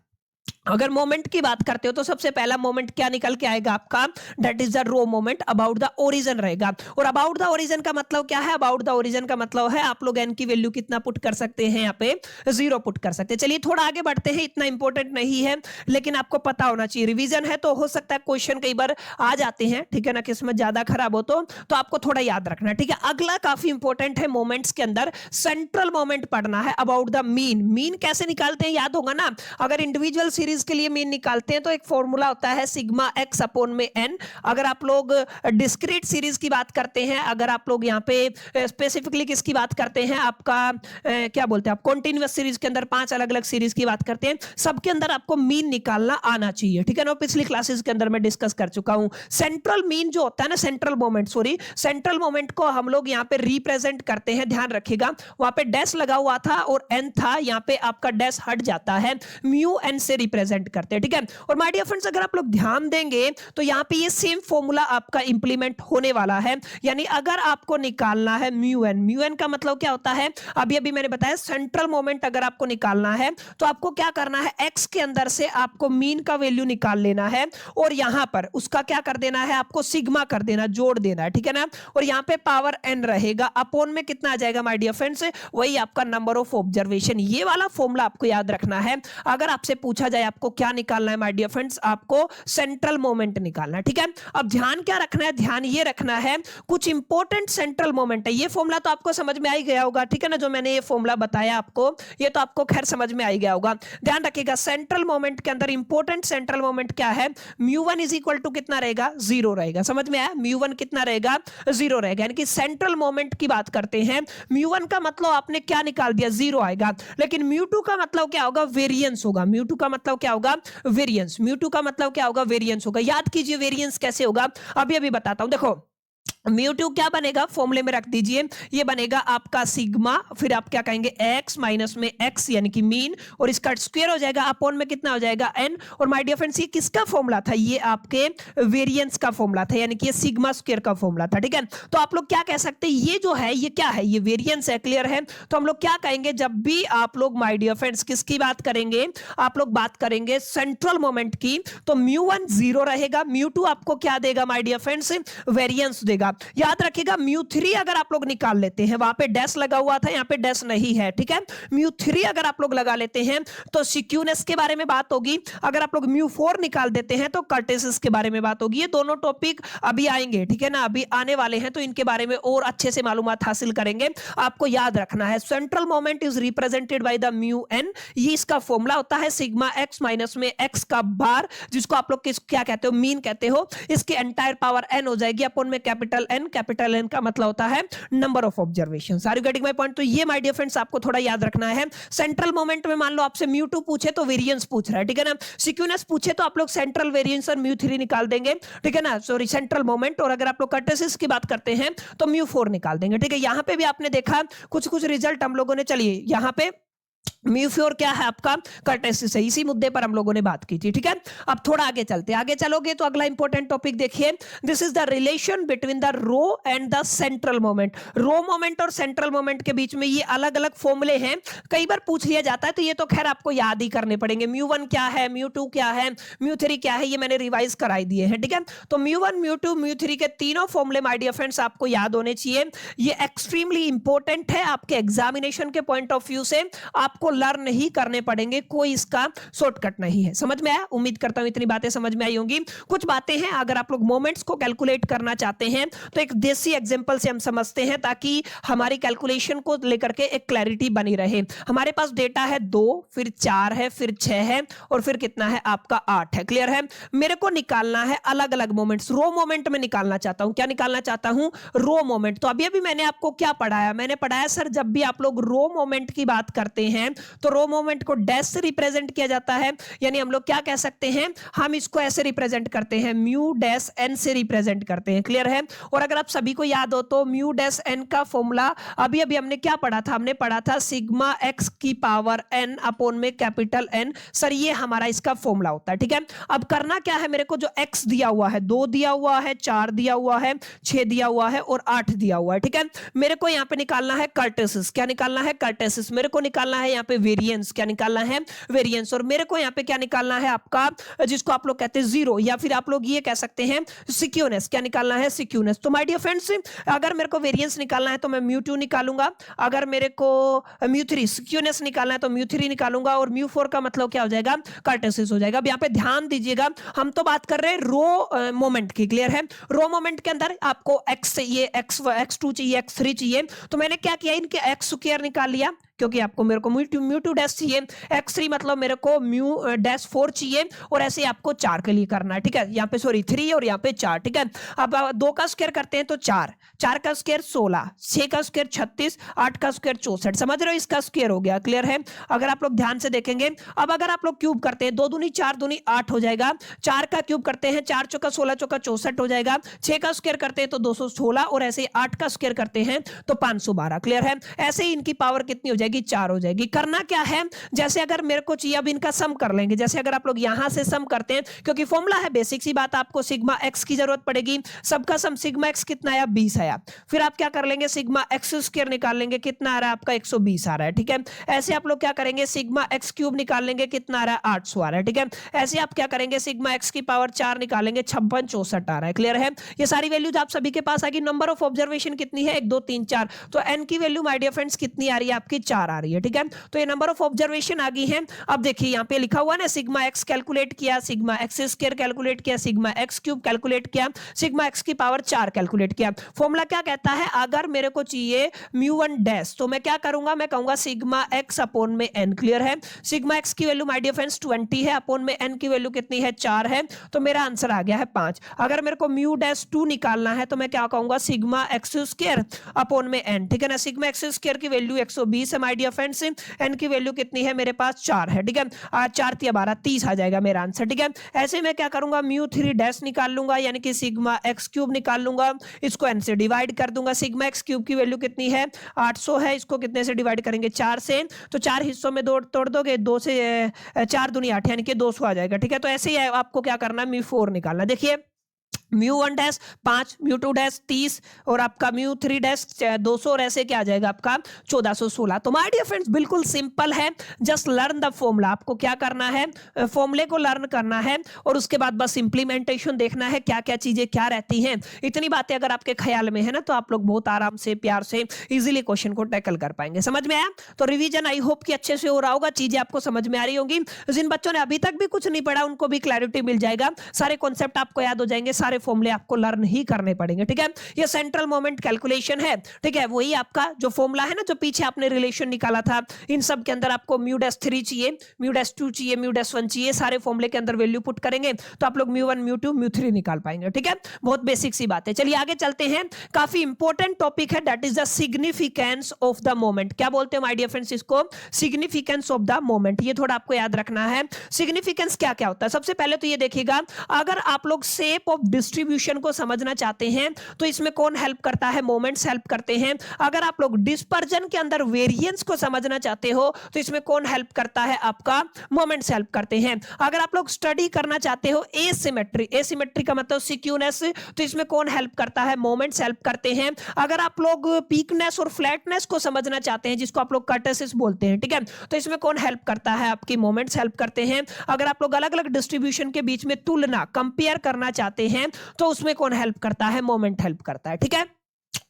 अगर मोमेंट की बात करते हो तो सबसे पहला मोमेंट क्या निकल के आएगा आपका, that is the raw moment about the origin रहेगा। और अबाउट द ओरिजिन का मतलब क्या है, अबाउट द ओरिजिन का मतलब है आप लोग n की वैल्यू कितना पुट कर सकते हैं, यहाँ पे 0 पुट कर सकते हैं। चलिए थोड़ा आगे बढ़ते हैं, इतना इंपॉर्टेंट नहीं है लेकिन आपको पता होना चाहिए, रिवीजन है तो हो सकता है क्वेश्चन कई बार आ जाते हैं। ठीक है ना, किस्मत ज्यादा खराब हो तो आपको थोड़ा याद रखना। ठीक है, अगला काफी इंपॉर्टेंट है, मोमेंट्स के अंदर सेंट्रल मोमेंट पढ़ना है, अबाउट द मीन। मीन कैसे निकालते हैं याद होगा ना, अगर इंडिविजुअल सीरीज सीरीज के लिए मीन निकालते हैं तो एक फॉर्मूला होता है सिग्मा एक्स अपॉन में एन। अगर आप लोग डिस्क्रीट सीरीज की बात करते हैं, अगर आप लोग यहाँ पे स्पेसिफिकली किसकी बात करते हैं, आपका क्या बोलते हैं आप, कॉन्टिन्यूअस सीरीज के अंदर 5 अलग अलग सीरीज की बात करते हैं, सबके अंदर आपको मीन निकालना आना चाहिए, ठीक है ना। पिछली क्लासेस के अंदर मैं डिस्कस कर चुका हूं। सेंट्रल मीन जो होता है ना, सेंट्रल मोमेंट को हम लोग यहाँ पे रिप्रेजेंट करते हैं, ध्यान रखिएगा, वहां पे डैश लगा हुआ था और एन था, यहाँ पे आपका डैश हट जाता है, म्यू एन से रिप्रेजेंट करते हैं, ठीक है। और माय डियर फ्रेंड्स, अगर आप लोग ध्यान देंगे तो यहाँ पे ये सेम फॉर्मूला आपका इंप्लीमेंट होने वाला है। यानी अगर आपको निकालना है म्यू एन का मतलब क्या होता है, अभी अभी मैंने बताया सेंट्रल मोमेंट अगर आपको निकालना है तो आपको क्या करना है, एक्स के अंदर से आपको मीन का वैल्यू निकाल लेना है और यहां पर उसका क्या कर देना है, आपको सिग्मा कर देना, जोड़ देना है, ठीक है ना। और यहां पे पावर एन रहेगा, अपॉन में कितना आ जाएगा माय डियर फ्रेंड्स, वही आपका नंबर ऑफ ऑब्जर्वेशन। ये वाला फॉर्मूला आपको याद रखना है। अगर आपसे पूछा जाए आपको क्या निकालना है माय डियर फ्रेंड्स, आपको सेंट्रल मोमेंट निकालना है, ठीक है। अब ध्यान क्या रखना है, ध्यान ये रखना है कुछ इंपॉर्टेंट सेंट्रल मोमेंट है। ये फॉर्मूला तो आपको समझ में आ ही गया होगा, ठीक है ना, जो मैंने ये फॉर्मूला बताया आपको, ये तो आपको खैर समझ में आ ही गया होगा। ध्यान रखिएगा सेंट्रल मोमेंट के अंदर इंपॉर्टेंट सेंट्रल मोमेंट क्या है, mu one is equal to कितना रहेगा, 0 रहेगा। समझ में आया, म्यू वन कितना रहेगा, 0 रहेगा। यानी कि सेंट्रल मोमेंट की बात करते हैं, म्यू वन का मतलब आपने क्या निकाल दिया, 0 आएगा, लेकिन म्यू टू का मतलब क्या होगा, वेरिएंस होगा। म्यू टू का मतलब क्या होगा, वेरिएंस। म्यू टू का मतलब क्या होगा, वेरिएंस होगा। याद कीजिए वेरिएंस कैसे होगा, अभी अभी बताता हूं। देखो म्यू टू क्या बनेगा, फॉर्मूले में रख दीजिए, ये बनेगा आपका सिग्मा, फिर आप क्या कहेंगे एक्स माइनस में एक्स यानी कि मीन, और इसका स्क्वायर हो जाएगा, अपॉन में कितना हो जाएगा एन। और माय डियर फ्रेंड्स, ये किसका फॉर्मूला था, ये आपके वेरिएंस का फॉर्मूला था, यानी कि ये सिग्मा स्क्वायर का फॉर्मूला था, ठीक है। तो आप लोग क्या कह सकते हैं, ये जो है ये क्या है, ये वेरिएंस है, क्लियर है। तो हम लोग क्या कहेंगे, जब भी आप लोग माय डियर फ्रेंड्स किसकी बात करेंगे, आप लोग बात करेंगे सेंट्रल मोमेंट की, तो म्यू वन 0 रहेगा, म्यू टू आपको क्या देगा माय डियर फ्रेंड्स, वेरिएंस देगा। याद रखिएगा म्यू थ्री अगर आप लोग निकाल लेते हैं, वहां पे डैश लगा हुआ था, यहाँ पे डैश नहीं है, ठीक है। म्यू थ्री अगर आप लोग लगा लेते हैं तो सिक्यूनेस के बारे में बात होगी। अगर आप लोग म्यू फोर निकाल देते हैं तो कर्टेसिस के बारे में बात होगी। ये दोनों टॉपिक अभी आएंगे, ठीक है ना, अभी आने वाले हैं, तो इनके बारे में और अच्छे से मालूमात हासिल करेंगे। आपको याद रखना है central moment is represented by the mu n, ये इसका फॉर्मूला होता है सिग्मा एक्स माइनस में एक्स का बार, जिसको आप लोग क्या कहते हो, मीन कहते हो। इसकी एंटायर पावर एन हो जाएगी, अपॉन में कैपिटल एन का मतलब होता है number of observation. Are you getting my point. तो ये माय डियर फ्रेंड्स आपको थोड़ा याद रखना है। सेंट्रल मोमेंट में मान लो आपसे म्यू टू पूछे तो वेरिएंस पूछ रहा है, ठीक है ना। सिक्यूनेस पूछे तो आप लोग सेंट्रल वेरिएंस और म्यू थ्री निकाल देंगे, ठीक है ना, सॉरी सेंट्रल मोमेंट। और अगर आप लोग कर्टेसिस की बात करते हैं तो म्यू फोर निकाल देंगे, ठीक है। यहां पे भी आपने देखा कुछ कुछ रिजल्ट हम लोगों ने, चलिए यहां पे म्यू फोर क्या है आपका, कर्टेसिस है। इसी मुद्दे पर हम लोगों ने बात की थी, ठीक है। अब थोड़ा आगे चलते हैं, आगे चलोगे तो अगला इंपॉर्टेंट टॉपिक देखिए, this is the relation between the raw and the central moment. Raw moment और सेंट्रल मोमेंट के बीच में ये अलग अलग फॉर्मूले हैं, कई बार पूछ लिया जाता है, तो ये तो खैर आपको याद ही करने पड़ेंगे। म्यू वन क्या है, म्यू टू क्या है, म्यू थ्री क्या है, ये मैंने रिवाइज कराई दिए हैं, ठीक है। तो mu one, mu two, mu three के तीनों फॉर्मूले माय डियर फ्रेंड्स आपको याद होने चाहिए। ये एक्सट्रीमली इंपॉर्टेंट है, आपके एग्जामिनेशन के पॉइंट ऑफ व्यू से आपको लर्न नहीं करने पड़ेंगे, कोई इसका शॉर्टकट नहीं है। समझ में आया, उम्मीद करता हूं इतनी बातें समझ में आई होंगी। कुछ बातें हैं, अगर आप लोग मोमेंट्स को कैलकुलेट करना चाहते हैं तो एक देसी एग्जांपल से हम समझते हैं, ताकि हमारी कैलकुलेशन को लेकर के एक क्लैरिटी बनी रहे। हमारे पास डेटा है 2, फिर 4 है, फिर 6 है, और फिर कितना है आपका 8 है, क्लियर है। मेरे को निकालना है अलग अलग मोमेंट्स, रो मोमेंट में निकालना चाहता हूं। क्या निकालना चाहता हूं, रो मोमेंट। तो अभी अभी मैंने आपको क्या पढ़ाया, मैंने पढ़ाया सर जब भी आप लोग रो मोमेंट की बात करते हैं तो रो मोमेंट को डैश से रिप्रेजेंट किया जाता है। यानी हम लोग क्या कह सकते हैं, हम इसको ऐसे रिप्रेजेंट करते हैं, म्यू डैश एन से रिप्रेजेंट करते हैं, क्लियर है। और अगर आप सभी को याद हो तो म्यू डैश एन का फॉर्मूला अभी अभी हमने क्या पढ़ा था, हमने पढ़ा था सिग्मा एक्स की पावर एन अपॉन में कैपिटल एन। सर ये हमारा इसका फॉर्मूला होता है, ठीक है। अब करना क्या है, मेरे को जो एक्स दिया हुआ है, 2 दिया हुआ है, 4 दिया हुआ है, 6 दिया हुआ है और 8 दिया हुआ है, ठीक है। मेरे को यहाँ पे निकालना है कर्टेसिस। क्या निकालना है, कर्टेसिस। मेरे को निकालना है यहाँ पे वेरिएंस। क्या निकालना है, वेरिएंस। और मेरे को यहाँ पे क्या निकालना है आपका, जिसको आप लोग कहते हैं जीरो, या फिर आप लोग ये कह सकते हैं सिक्यूनेस। क्या निकालना है, सिक्यूनेस। तो माय डियर फ्रेंड्स, अगर मेरे को वेरिएंस निकालना है तो मैं म्यू टू निकालूंगा, अगर मेरे को म्यू थ्री सिक्यूनेस निकालना है तो म्यू थ्री निकालूंगा, और म्यू फोर का मतलब क्या हो जाएगा, कर्टेसिस हो जाएगा। अब यहाँ पे ध्यान दीजिएगा, हम तो बात कर रहे हैं रो मोमेंट की, क्लियर है। रो मोमेंट के अंदर आपको एक्स चाहिए, एक्स टू चाहिए, एक्स थ्री चाहिए, तो मैंने क्या किया, इनके एक्स स्क्वायर निकाल लिया, क्योंकि आपको मेरे को म्यू टू डैश चाहिए, x3 मतलब मेरे को म्यू डैश 4 चाहिए, और ऐसे आपको 4 के लिए करना है, ठीक है। यहाँ पे सॉरी 3 और यहाँ पे 4, ठीक है। अब 2 का स्क्वायर करते हैं तो 4, 4 का स्क्वायर 16, 6 का स्क्वायर 36, 8 का स्क्वायर 64, समझ रहे हो, इसका स्क्वायर हो गया, क्लियर है। अगर आप लोग ध्यान से देखेंगे, अब अगर आप लोग क्यूब करते हैं 2 दूनी 4 दूनी 8 हो जाएगा, 4 का क्यूब करते हैं 4 चौका 16 चौका 64 हो जाएगा, 6 का स्क्वायर करते हैं तो 216, और ऐसे 8 का स्क्वायर करते हैं तो 512, क्लियर है। ऐसे ही इनकी पावर कितनी हो जाएगी, 4 हो जाएगी। करना क्या है, जैसे अगर मेरे को चाहिए, अब इनका सम कर लेंगे, जैसे अगर आप लोग यहां से सम करते हैं, क्योंकि फॉर्मूला है, बेसिक सी बात, आपको सिग्मा एक्स की जरूरत पड़ेगी, सबका सम सिग्मा एक्स कितना आया 20 आया, फिर आप क्या कर लेंगे सिग्मा एक्स स्क्वायर निकाल लेंगे, कितना आ रहा है आपका 120 आ रहा है, ठीक है। ऐसे आप लोग क्या करेंगे सिग्मा एक्स क्यूब निकाल लेंगे, कितना आ रहा है 800 आ रहा है, ठीक है। ऐसे आप क्या करेंगे सिग्मा एक्स की पावर 4 निकालेंगे, 56 64 आ रहा है, क्लियर है। ये सारी वैल्यूज आप सभी के पास आ गई। नंबर ऑफ ऑब्जर्वेशन कितनी है, 1 2 3 4, तो एन की वैल्यू माय डियर फ्रेंड्स कितनी आ रही है आपकी 4 आ रही है, ठीक है। तो ये नंबर ऑफ ऑब्जर्वेशन आ गई है। अब देखिए यहाँ पे लिखा हुआ ना, सिग्मा एक्स कैलकुलेट किया, सिग्मा एक्स स्क्वायर कैलकुलेट किया, सिग्मा एक्स क्यूब कैलकुलेट किया, सिग्मा एक्स की पावर 4 कैलकुलेट किया। फॉर्मूला क्या कहता है, अगर मेरे को चाहिए म्यू1 डैश, तो मैं क्या करूंगा, मैं कहूंगा सिग्मा एक्स अपॉन में एन, क्लियर है। सिग्मा एक्स की वैल्यू माय डियर फ्रेंड्स 20 है, अपॉन में एन की वैल्यू कितनी है 4 है, तो मेरा आंसर आ गया है 5। अगर मेरे को म्यू डैश 2 निकालना है तो मैं क्या कहूंगा सिग्मा एक्स स्क्वायर अपॉन में एन, ठीक है ना। सिग्मा एक्स स्क्वायर की वैल्यू 120 है माय डियर फ्रेंड्स, एन की वैल्यू कितनी है मेरे पास 4 है, ठीक है। 4 3 12 30 आ जाएगा मेरा आंसर, ठीक है। ऐसे मैं क्या करूंगा म्यू 3 डैश निकाल लूंगा, यानी कि सिग्मा एक्स क्यूब निकाल लूंगा, इसको एन से डिवाइड कर दूंगा। सिग्मा एक्स क्यूब की वैल्यू कितनी है 800 है, इसको कितने से डिवाइड करेंगे 4 से, तो 4 हिस्सों में तोड़ दोगे, 2 से 4 दूनी 8 यानी कि 200 आ जाएगा, ठीक है। तो ऐसे ही आपको क्या करना है म्यू 4 निकालना। देखिए म्यू1 डैश 5, म्यू2 डैश 30, और आपका म्यू3 डैश 200, और ऐसे क्या आ जाएगा आपका 1416। तो माय डियर फ्रेंड्स बिल्कुल सिंपल है, जस्ट लर्न द फॉर्मूला। आपको क्या करना है, फॉर्मूले को लर्न करना है, और उसके बाद बस इंप्लीमेंटेशन देखना है, क्या क्या चीजें क्या रहती हैं। इतनी बातें अगर आपके ख्याल में है ना, तो आप लोग बहुत आराम से प्यार से इजीली क्वेश्चन को टैकल कर पाएंगे। समझ में आया? तो रिवीजन आई होप कि अच्छे से हो रहा होगा, चीजें आपको समझ में आ रही होंगी। जिन बच्चों ने अभी तक भी कुछ नहीं पढ़ा उनको भी क्लैरिटी मिल जाएगा, सारे कॉन्सेप्ट आपको याद हो जाएंगे, सारे फॉर्मूले आपको लर्न ही करने पड़ेंगे, ठीक है। ये सेंट्रल मोमेंट कैलकुलेशन है, ठीक है। वही आपका जो फॉर्मूला है ना, जो पीछे आपने रिलेशन निकाला था, इन सब के अंदर आपको म्यू डैश 3 चाहिए, म्यू डैश 2 चाहिए, म्यू डैश 1 चाहिए, सारे फॉर्मूले के अंदर वैल्यू पुट करेंगे तो आप लोग म्यू 1 म्यू 2 म्यू 3 निकाल पाएंगे, ठीक है। बहुत बेसिक सी बात है। चलिए आगे चलते हैं, काफी इंपॉर्टेंट टॉपिक है, that is the significance of the moment. क्या बोलते हैं माय डियर फ्रेंड्स इसको, सिग्निफिकेंस ऑफ द मोमेंट। ये थोड़ा आपको याद रखना है, सिग्निफिकेंस क्या क्या होता है। सबसे पहले तो ये देखिएगा, अगर आप लोग शेप ऑफ डिस्ट्रीब्यूशन को समझना चाहते हैं तो इसमें कौन हेल्प करता है, मोमेंट्स हेल्प करते हैं। अगर आप लोग डिस्पर्जन के अंदर वेरिएंस को समझना चाहते हो तो इसमें कौन हेल्प करता है, आपका मोमेंट्स हेल्प करते हैं। अगर आप लोग स्टडी करना चाहते हो एसिमेट्री, एसिमेट्री का मतलब सिक्यूनेस, तो इसमें कौन हेल्प करता है, मोमेंट्स हेल्प करते हैं। अगर आप लोग पीकनेस और फ्लैटनेस को समझना चाहते हैं, जिसको आप लोग कर्टेसिस बोलते हैं, ठीक है, तो इसमें कौन हेल्प करता है, आपकी मोमेंट्स हेल्प करते हैं। अगर आप लोग अलग अलग डिस्ट्रीब्यूशन के बीच में तुलना कंपेयर करना चाहते हैं तो उसमें कौन हेल्प करता है, मोमेंट हेल्प करता है, ठीक है।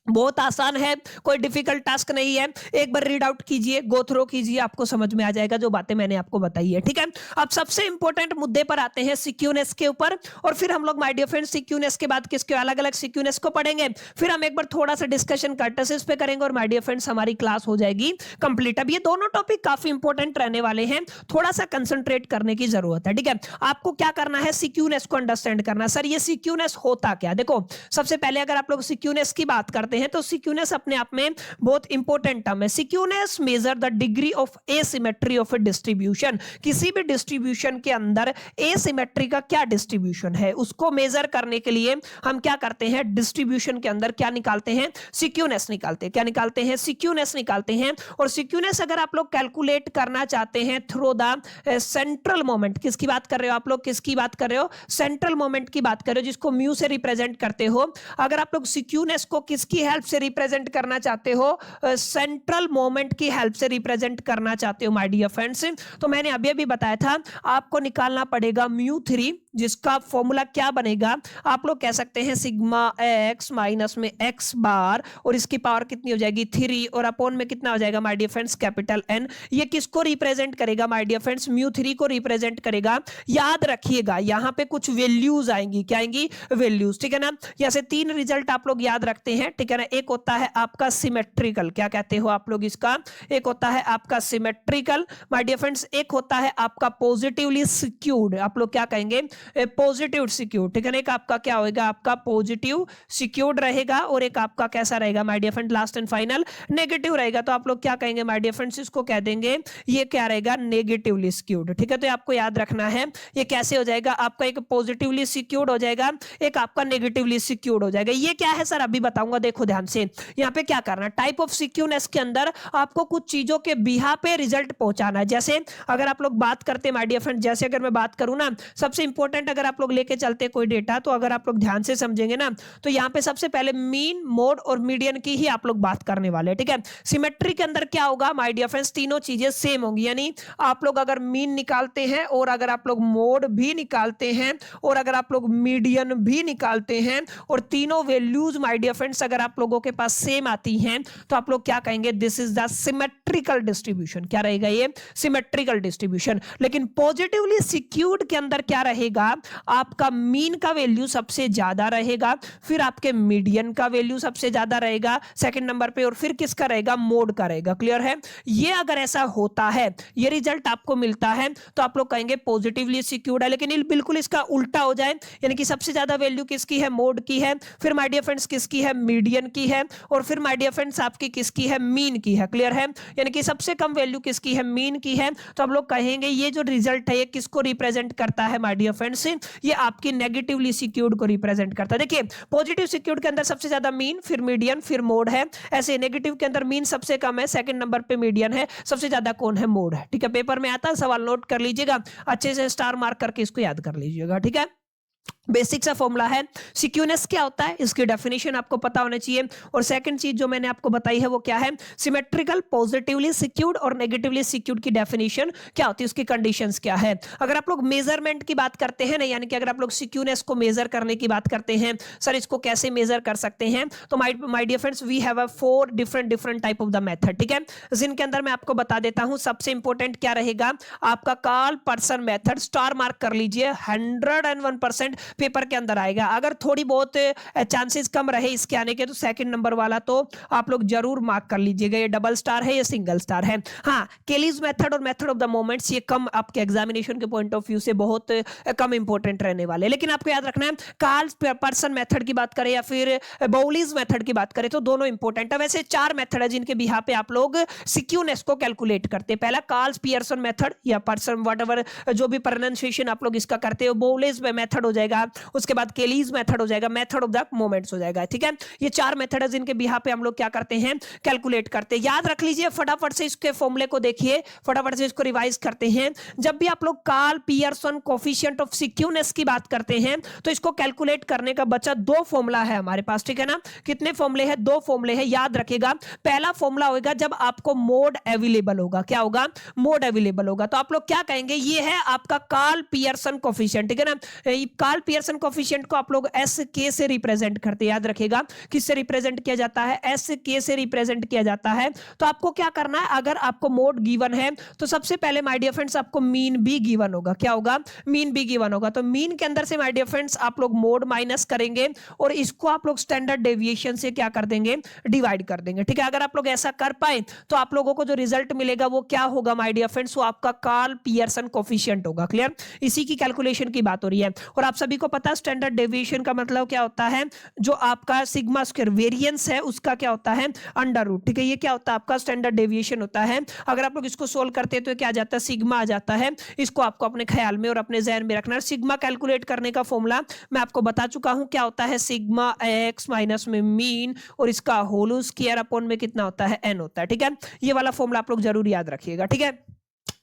बहुत आसान है, कोई डिफिकल्ट टास्क नहीं है। एक बार रीड आउट कीजिए, गो थ्रो कीजिए, आपको समझ में आ जाएगा जो बातें मैंने आपको बताई है, ठीक है। अब सबसे इंपॉर्टेंट मुद्दे पर आते हैं, सिक्यूनेस के ऊपर, और फिर हम लोग माय डियर फ्रेंड्स सिक्यूनेस के बाद किसके अलग अलग सिक्यूनेस को पढ़ेंगे, फिर हम एक बार थोड़ा सा डिस्कशन कर्टेसिस पे करेंगे, और माय डियर फ्रेंड्स हमारी क्लास हो जाएगी कंप्लीट। अब ये दोनों टॉपिक काफी इंपॉर्टेंट रहने वाले हैं, थोड़ा सा कंसंट्रेट करने की जरूरत है, ठीक है। आपको क्या करना है, सिक्यूनेस को अंडरस्टैंड करना। सर ये सिक्यूनेस होता क्या, देखो सबसे पहले अगर आप लोग सिक्यूनेस की बात करते हैं तो सिक्यूनेस अपने आप में बहुत इंपॉर्टेंट टर्म है। Skewness measure the degree of asymmetry of a distribution. किसी भी डिस्ट्रीब्यूशन के अंदर एसिमेट्री का क्या डिस्ट्रीब्यूशन है उसको मेजर करने के लिए हम क्या करते हैं, डिस्ट्रीब्यूशन के अंदर क्या निकालते हैं, सिक्यूनेस निकालते हैं। क्या निकालते हैं, सिक्यूनेस निकालते हैं। और सिक्यूनेस अगर आप लोग कैलकुलेट करना चाहते हैं थ्रू द सेंट्रल मोमेंट, किसकी बात कर रहे हो आप लोग, किसकी बात कर रहे हो, सेंट्रल मोमेंट की बात कर रहे हो, जिसको म्यू से रिप्रेजेंट करते हो। अगर आप लोग सिक्यूनेस को किसकी हेल्प से रिप्रेजेंट करना चाहते हो, सेंट्रल मोमेंट की हेल्प से रिप्रेजेंट करना चाहते हो माय डियर फ्रेंड्स, तो मैंने अभी अभी बताया था आपको निकालना पड़ेगा म्यू3, जिसका फॉर्मूला क्या बनेगा, आप लोग कह सकते हैं सिग्मा एक्स माइनस में एक्स बार, और इसकी पावर कितनी हो जाएगी 3, और अपॉन में कितना हो जाएगा my dear friends capital n. ये किसको रिप्रेजेंट करेगा माय डियर फ्रेंड्स, म्यू3 को रिप्रेजेंट करेगा। याद रखिएगा यहां पे कुछ वैल्यूज आएंगी, क्या आएंगी, वैल्यूज, ठीक है ना। यहाँ से 3 रिजल्ट आप लोग याद रखते हैं, ठीक है। ठीक है ना। एक होता है आपका सिमेट्रिकल, क्या कहते हो आप लोग इसका, एक होता है आपका सिमेट्रिकल माय डियर फ्रेंड्स, एक होता है आपका पॉजिटिवली सिक्योर्ड, आप लोग क्या कहेंगे, पॉजिटिव सिक्योर्ड, ठीक है ना। एक आपका क्या होगा, आपका पॉजिटिव सिक्योर्ड रहेगा, और एक आपका कैसा रहेगा my dear friend, last and final negative रहेगा। तो आप लोग क्या कहेंगे माय डियर फ्रेंड्स, इसको कह देंगे ये क्या रहेगा, नेगेटिवली सिक्योर्ड, ठीक है। तो आपको याद रखना है ये कैसे हो जाएगा, आपका एक पॉजिटिवली सिक्योर्ड हो जाएगा, एक आपका नेगेटिवली सिक्योर्ड हो जाएगा। ये क्या है सर, अभी बताऊंगा, देखो ध्यान से। यहाँ पे क्या करना, टाइप ऑफ सिक्योरनेस के अंदर आपको कुछ चीजों के बिहा पे रिजल्ट पहुंचाना है। जैसे अगर आप लोग बात करते हैं माय डियर फ्रेंड, जैसे अगर मैं बात करूं ना, सबसे इंपॉर्टेंट अगर आप लोग लेके चलते कोई डेटा, तो अगर आप लोग ध्यान से समझेंगे ना, तो यहाँ पे सबसे पहले मीन, मोड और मीडियन की ही आप लोग बात करने वाले हैं, ठीक है। सिमेट्री के अंदर क्या होगा माय डियर फ्रेंड्स, तीनों चीजें सेम होंगी, यानी आप लोग अगर मीन निकालते हैं, और अगर आप लोग मोड भी निकालते हैं, और अगर आप लोग मीडियन भी निकालते हैं, और तीनों वैल्यूज माय डियर फ्रेंड्स अगर आप लोगों के पास सेम आती हैं, तो आप लोग क्या कहेंगे, this is the symmetrical distribution. क्या रहेगा ये, सिमेट्रिकल डिस्ट्रीब्यूशन। लेकिन पॉजिटिवली सिक्योर्ड के अंदर क्या रहेगा, आपका मीन का वैल्यू सबसे ज्यादा रहेगा, फिर आपके मीडियन का वैल्यू सबसे ज्यादा रहेगा सेकंड नंबर पे, और फिर किसका रहेगा, मोड का रहेगा। क्लियर है। ये अगर ऐसा होता है, ये रिजल्ट आपको मिलता है, तो आप लोग कहेंगे पॉजिटिवली सिक्योर्ड है। लेकिन बिल्कुल इसका उल्टा हो जाए, यानी कि सबसे ज्यादा वैल्यू किसकी है, मोड की है, फिर माय डियर फ्रेंड्स किसकी है, मीडियन की है, और फिर माय डियर फ्रेंड्स आपकी किसकी है, मीन की है। क्लियर है। यानी कि सबसे कम वैल्यू किसकी है, मीन की है। तो हम लोग कहेंगे ये जो रिजल्ट है ये किसको रिप्रेजेंट करता है माय डियर फ्रेंड्स, ये आपकी नेगेटिवली सिक्योर्ड को रिप्रेजेंट करता है। देखिए पॉजिटिव सिक्योर्ड के अंदर सबसे ज्यादा मीन, फिर मीडियन, फिर मोड है। ऐसे नेगेटिव के अंदर मीन सबसे कम है, सेकंड नंबर पे मीडियन है, सबसे ज्यादा कौन है, मोड है। ठीक है, पेपर में आता है सवाल, नोट कर लीजिएगा अच्छे से, स्टार मार्क करके इसको याद कर लीजिएगा। ठीक है, बेसिक सा फॉर्मूला है। सिक्योरनेस क्या होता है, इसकी डेफिनेशन आपको पता होना चाहिए। और सेकंड चीज जो मैंने आपको बताई है वो क्या है, सिमेट्रिकल, पॉजिटिवली सिक्योर्ड और नेगेटिवली सिक्योर्ड की डेफिनेशन क्या होती है, उसकी कंडीशंस क्या है। अगर आप लोग मेजरमेंट की बात करते हैं ना, यानी कि अगर आप लोग सिक्योरनेस को मेजर करने की बात करते हैं, सर इसको कैसे मेजर कर सकते हैं, तो my dear friends we have 4 different type of the method. ठीक है, जिनके अंदर मैं आपको बता देता हूं। सबसे इंपॉर्टेंट क्या रहेगा, आपका Karl Pearson method, star mark कर लीजिए, 101% पेपर के अंदर आएगा। अगर थोड़ी बहुत चांसेस कम रहे इसके आने के, तो सेकंड नंबर वाला तो आप लोग जरूर मार्क कर लीजिएगा, ये डबल स्टार है, ये सिंगल स्टार है। हाँ, केलीज मेथड और मेथड ऑफ द मोमेंट्स, ये कम आपके एग्जामिनेशन के पॉइंट ऑफ व्यू से बहुत कम इंपॉर्टेंट रहने वाले। लेकिन आपको याद रखना है, कार्ल पर्सन मेथड की बात करें या फिर बाउलीज मेथड की बात करें, तो दोनों इंपॉर्टेंट है। वैसे 4 मेथड है जिनके बिहाफ पे आप लोग सिक्योरनेस को कैलकुलेट करते हैं। पहला कार्ल पियर्सन मेथड या पर्सन व्हाटएवर जो भी प्रोनाउंसिएशन आप लोग इसका करते हो, बाउलीज मेथड हो जाएगा, उसके बाद केलीज मेथड हो जाएगा, मेथड ऑफ द मोमेंट्स हो जाएगा। ठीक है, ये 4 मेथड है जिनके बिहाफ पे हम लोग क्या करते हैं, कैलकुलेट करते हैं। याद रख लीजिए, फटाफट से इसके फॉर्मूले को देखिए, फटाफट से इसको रिवाइज करते हैं। जब भी आप लोग कार्ल पियर्सन कोफिशिएंट ऑफ सिक्योरनेस की बात करते हैं, तो इसको कैलकुलेट करने का बचा 2 फॉर्मूला है हमारे पास। ठीक है ना, कितने फॉर्मूले हैं, 2 फॉर्मूले हैं, याद रखिएगा। पहला फॉर्मूला होगा जब आपको मोड अवेलेबल होगा, क्या होगा, मोड अवेलेबल होगा, तो आप लोग क्या कहेंगे, ये है आपका कार्ल पियर्सन कोफिशिएंट। ठीक है ना, कार्ल पियर्सन कोफिशिएंट को आप लोग एस के से रिप्रेजेंट करते हैं। याद रखिएगा किससे रिप्रेजेंट किया जाता है, एस के से रिप्रेजेंट किया जाता है। तो आपको क्या करना है, अगर आपको मोड गिवन है, तो सबसे पहले माय डियर फ्रेंड्स आपको मीन भी गिवन होगा। क्या होगा, मीन भी गिवन होगा। तो मीन के अंदर से माय डियर फ्रेंड्स आप लोग मोड माइनस करेंगे, और इसको आप लोग स्टैंडर्ड डेविएशन से क्या कर देंगे, डिवाइड कर देंगे। ठीक है, अगर आप लोग ऐसा कर पाए, तो आप लोगों को जो रिजल्ट मिलेगा वो क्या होगा माय डियर फ्रेंड्स, वो आपका कार्ल पियर्सन कोफिशिएंट होगा। क्लियर, इसी की कैलकुलेशन की बात हो रही है। और आप सभी को पता है स्टैंडर्ड डेविएशन का मतलब क्या होता है, जो आपका सिग्मा स्क्वायर वेरिएंस है उसका क्या होता है, अंडर रूट। ठीक है, ये क्या होता है, आपका स्टैंडर्ड डेविएशन होता है। अगर आप लोग इसको सोल्व करते हैं तो क्या आ जाता है, सिग्मा आ जाता है। इसको आपको अपने ख्याल में और अपने जहन में रखना है। सिग्मा कैलकुलेट करने का फॉर्मूला मैं आपको बता चुका हूं, क्या होता है, सिग्मा एक्स माइनस में मीन, और इसका होल स्क्वायर अपॉन में कितना होता है, एन होता है। ठीक है, ये वाला फॉर्मूला आप लोग जरूर याद रखिएगा। ठीक है,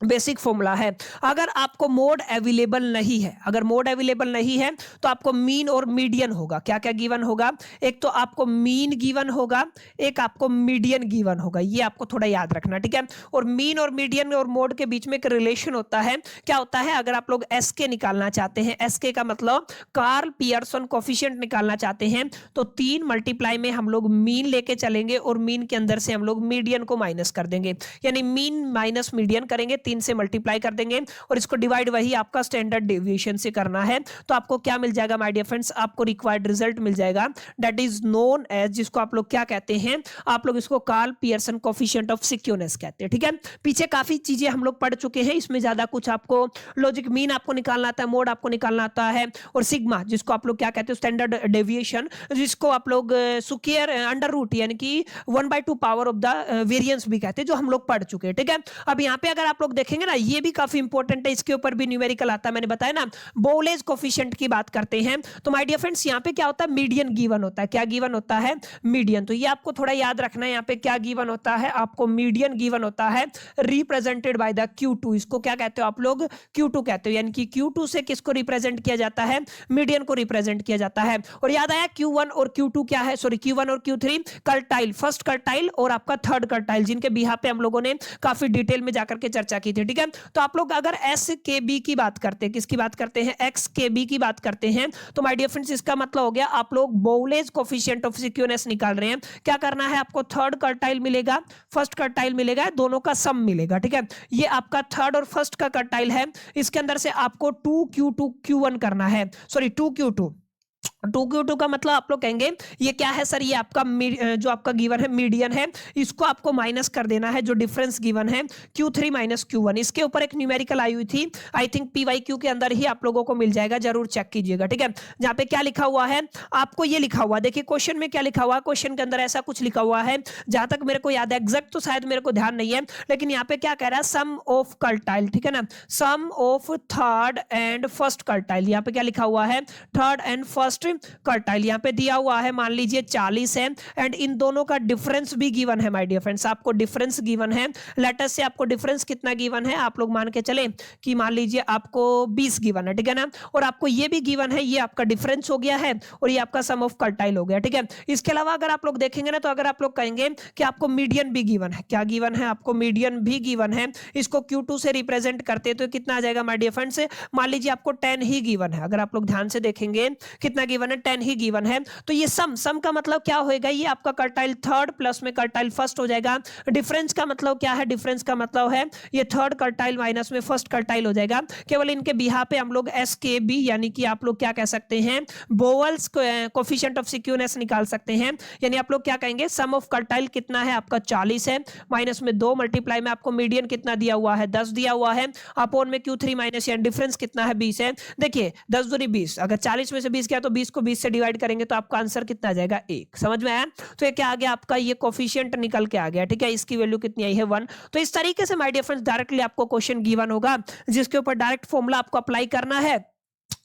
बेसिक फॉर्मूला है। अगर आपको मोड अवेलेबल नहीं है, अगर मोड अवेलेबल नहीं है, तो आपको मीन और मीडियन होगा। क्या क्या गिवन होगा, एक तो आपको मीन गिवन होगा, एक आपको मीडियन गिवन होगा, ये आपको थोड़ा याद रखना। ठीक है, और मीन और मीडियन और मोड के बीच में एक रिलेशन होता है। क्या होता है, अगर आप लोग एसके निकालना चाहते हैं, एसके का मतलब कार्ल पियर्सन कोफिशिएंट निकालना चाहते हैं, तो 3 मल्टीप्लाई में हम लोग मीन लेके चलेंगे, और मीन के अंदर से हम लोग मीडियन को माइनस कर देंगे, यानी मीन माइनस मीडियन करेंगे, 3 से मल्टीप्लाई कर देंगे और इसको डिवाइड वही आपका स्टैंडर्ड डेविएशन से करना है, तो आपको क्या मिल जाएगा माय डियर फ्रेंड्स, आपको रिक्वायर्ड रिजल्ट मिल जाएगा, दैट इज नोन एज, जिसको आप लोग क्या कहते हैं, आप लोग इसको कार्ल पियर्सन कोफिशिएंट ऑफ सिक्योरनेस कहते हैं। ठीक है, पीछे काफी चीजें हम लोग पढ़ चुके हैं, इसमें ज्यादा कुछ आपको लॉजिक मीन आपको निकालना आता है, मोड आपको निकालना आता है, और सिग्मा जिसको आप लोग क्या कहते हैं स्टैंडर्ड डेविएशन, जिसको आप लोग स्क्वायर अंडर रूट यानी कि 1/2 पावर ऑफ द वेरिएंस भी कहते हैं, जो हम लोग पढ़ चुके हैं। ठीक है, अब यहाँ पे अगर आप लोग देखेंगे ना, ये भी काफी इंपॉर्टेंट है, इसके ऊपर भी न्यूमेरिकल आता है, मैंने बताया ना, बोलेज कोफिशिएंट की बात करते हैं, तो माय डियर फ्रेंड्स यहाँ पे क्या होता है, मीडियन गिवन होता है, क्या गिवन होता है, मीडियन, तो ये आपको थोड़ा याद रखना है, यहाँ पे क्या गिवन होता है, आपको मीडियन गिवन होता है, रिप्रेजेंटेड बाय द Q2, इसको क्या कहते हो आप लोग, Q2 कहते हो, यानी कि Q2 से किसको रिप्रेजेंट किया जाता है, मीडियन को रिप्रेजेंट किया जाता है। और याद आया Q1 और Q2 क्या है, सॉरी Q1 और Q3 कर्टाइल, फर्स्ट कर्टाइल और आपका थर्ड कर्टाइल, जिनके बिहाफ पे हम लोगों ने काफी डिटेल में जाकर के चर्चा की थी। ठीक है, तो आप लोग अगर SKB की बात करते हैं, किसकी बात करते हैं, XKB की बात करते हैं, तो माय डियर फ्रेंड्स इसका मतलब हो गया आप लोग बोलेज कोफिशिएंट ऑफ सिक्योरनेस निकाल रहे हैं, क्या करना है आपको, थर्ड कर्टाइल मिलेगा, फर्स्ट कर्टाइल मिलेगा, दोनों का सम मिलेगा। ठीक है, ये आपका थर्ड और फर्स्ट का कर्टाइल है, इसके अंदर से आपको 2Q2 Q1 करना है, सॉरी 2Q2 का मतलब आप लोग कहेंगे ये क्या है सर, ये आपका जो आपका गिवन है मीडियन है, इसको आपको माइनस कर देना है, जो डिफरेंस गिवन है Q3 माइनस Q1, इसके ऊपर एक न्यूमेरिकल आई हुई थी, आई थिंक PYQ के अंदर ही आप लोगों को मिल जाएगा, जरूर चेक कीजिएगा। ठीक है, जहां पे क्या लिखा हुआ है, आपको ये लिखा हुआ, देखिए क्वेश्चन में क्या लिखा हुआ है, क्वेश्चन के अंदर ऐसा कुछ लिखा हुआ है, जहां तक मेरे को याद है, एग्जैक्ट तो शायद मेरे को ध्यान नहीं है, लेकिन यहाँ पे क्या कह रहा है, सम ऑफ कर्टाइल, ठीक है ना, सम ऑफ थर्ड एंड फर्स्ट कर्टाइल, यहाँ पे क्या लिखा हुआ है, थर्ड एंड फर्स्ट कर्टाइल, यहाँ पे दिया हुआ है, मान लीजिए 40 है, एंड इन दोनों का डिफरेंस भी गिवन है माय डियर फ्रेंड्स, आपको डिफरेंस गिवन है, लेटर से आपको डिफरेंस कितना गिवन है, आप लोग मान के चले कि मान लीजिए आपको 20 गिवन है, ठीक है ना, और आपको ये भी गिवन है, ये आपका डिफरेंस हो गया है, और ये आपका सम ऑफ कर्टाइल हो गया। ठीक है, इसके अलावा अगर आप लोग देखेंगे ना, तो अगर आप लोग कहेंगे कि आपको मीडियन भी गिवन है, क्या गिवन है, आपको मीडियन भी गिवन है, इसको Q2 से रिप्रेजेंट करते तो कितना आ जाएगा माय डियर फ्रेंड्स, मान लीजिए आपको 10 ही गिवन है, अगर आप लोग ध्यान से देखेंगे कितना गिवन है, 10 ही गिवन है, तो ये सम का मतलब क्या होएगा, ये आपका कर्टाइल थर्ड प्लस में कर्टाइल फर्स्ट हो जाएगा, डिफरेंस का मतलब क्या है, डिफरेंस का मतलब है ये थर्ड कर्टाइल माइनस में फर्स्ट कर्टाइल हो जाएगा, केवल इनके बिहाफ पे हम लोग SKB यानी कि आप लोग क्या कह सकते हैं, बोवेल्स कोफिशिएंट ऑफ सिक्योरनेस निकाल सकते हैं, यानी आप लोग क्या कहेंगे, सम ऑफ कर्टाइल कितना है आपका 40 है, माइनस में 2 मल्टीप्लाई में आपको मीडियन कितना दिया हुआ है, 10 दिया हुआ है, अपॉन में Q3 माइनस यानी डिफरेंस कितना है 20 है, देखिए 10 दूनी 20, अगर 40 में से 20 किया तो 20 को 20 से डिवाइड करेंगे तो आपका आंसर कितना आ जाएगा 1, समझ में आया, तो ये क्या आ गया आपका, ये कोफिशिएंट निकल के आ गया। ठीक है, इसकी वैल्यू कितनी आई है 1, तो इस तरीके से माय डियर फ्रेंड्स डायरेक्टली आपको क्वेश्चन गिवन होगा, जिसके ऊपर डायरेक्ट फॉर्मूला आपको अप्लाई करना है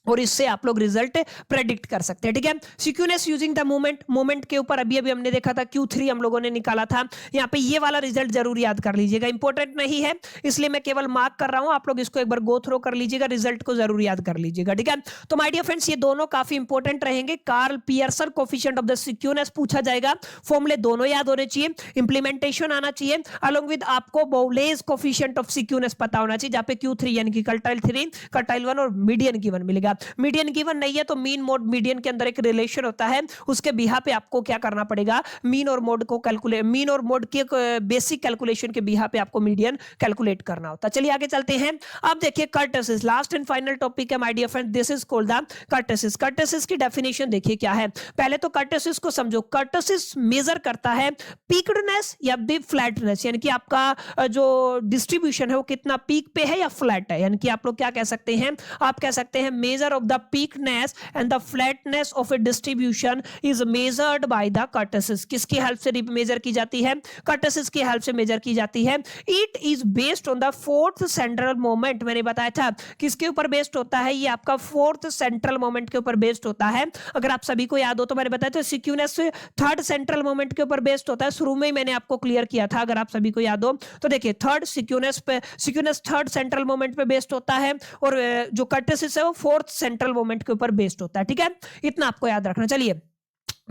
और इससे आप लोग रिजल्ट प्रेडिक्ट कर सकते हैं। ठीक है, सिक्योरनेस यूजिंग द मोमेंट के ऊपर अभी हमने देखा था, Q3 हम लोगों ने निकाला था, यहाँ पे ये वाला रिजल्ट जरूर याद कर लीजिएगा, इंपॉर्टेंट नहीं है इसलिए मैं केवल मार्क कर रहा हूं, आप लोग इसको एक बार गो थ्रो कर लीजिएगा, रिजल्ट को जरूर याद कर लीजिएगा। ठीक है, तो माय डियर फ्रेंड्स ये दोनों काफी इंपॉर्टेंट रहेंगे, Karl Pearson coefficient of the skewness पूछा जाएगा, फॉर्मूले दोनों याद होने चाहिए, इंप्लीमेंटेशन आना चाहिए, अलोंग विद आपको बोवेल्स कोफिशिएंट ऑफ सिक्योरनेस पता होना चाहिए, जहां पे Q3 यानी कि कर्टाइल 3 कर्टाइल 1 और मीडियन गिवन मिलेगा, मीडियन गिवन नहीं है तो मीन मोड मीडियन के अंदर एक रिलेशन होता है, उसके बिहाफ पे आपको क्या करना पड़ेगा, मीन और मोड को कैलकुलेट, मीन और मोड के बेसिक कैलकुलेशन के बिहाफ पे आपको मीडियन कैलकुलेट करना होता है। चलिए आगे चलते हैं, अब देखिए kurtosis, last and final topic है my dear friend, this is called the kurtosis. Kurtosis की डेफिनेशन देखिए क्या है, पहले तो कर्टसिस को समझो, कर्टसिस मेजर करता है पीक्डनेस या फ्लैटनेस, यानी कि आपका जो डिस्ट्रीब्यूशन है वो कितना पीक पे है या फ्लैट है, यानी कि आप लोग क्या कह सकते हैं, आप कह सकते हैं measure of the peakness and the flatness of a distribution is measured by the kurtosis. किसकी हेल्प से मेजर की जाती है, कर्टसिस की हेल्प से मेजर की जाती है। It is based on the fourth central moment, मैंने बताया था किसके ऊपर बेस्ड होता है, ये आपका फोर्थ सेंट्रल मोमेंट के ऊपर बेस्ड होता है। अगर आप सभी को याद हो तो मैंने बताया था सिक्योरनेस थर्ड सेंट्रल मोमेंट के ऊपर बेस्ड होता है, शुरू में ही मैंने आपको क्लियर किया था, अगर आप सभी को याद हो तो देखिए थर्ड सिक्योरनेस थर्ड सेंट्रल मोमेंट पे बेस्ड होता है, और जो कर्टसिस है वो फोर्थ सेंट्रल मोमेंट के ऊपर बेस्ड होता है। ठीक है, इतना आपको याद रखना। चलिए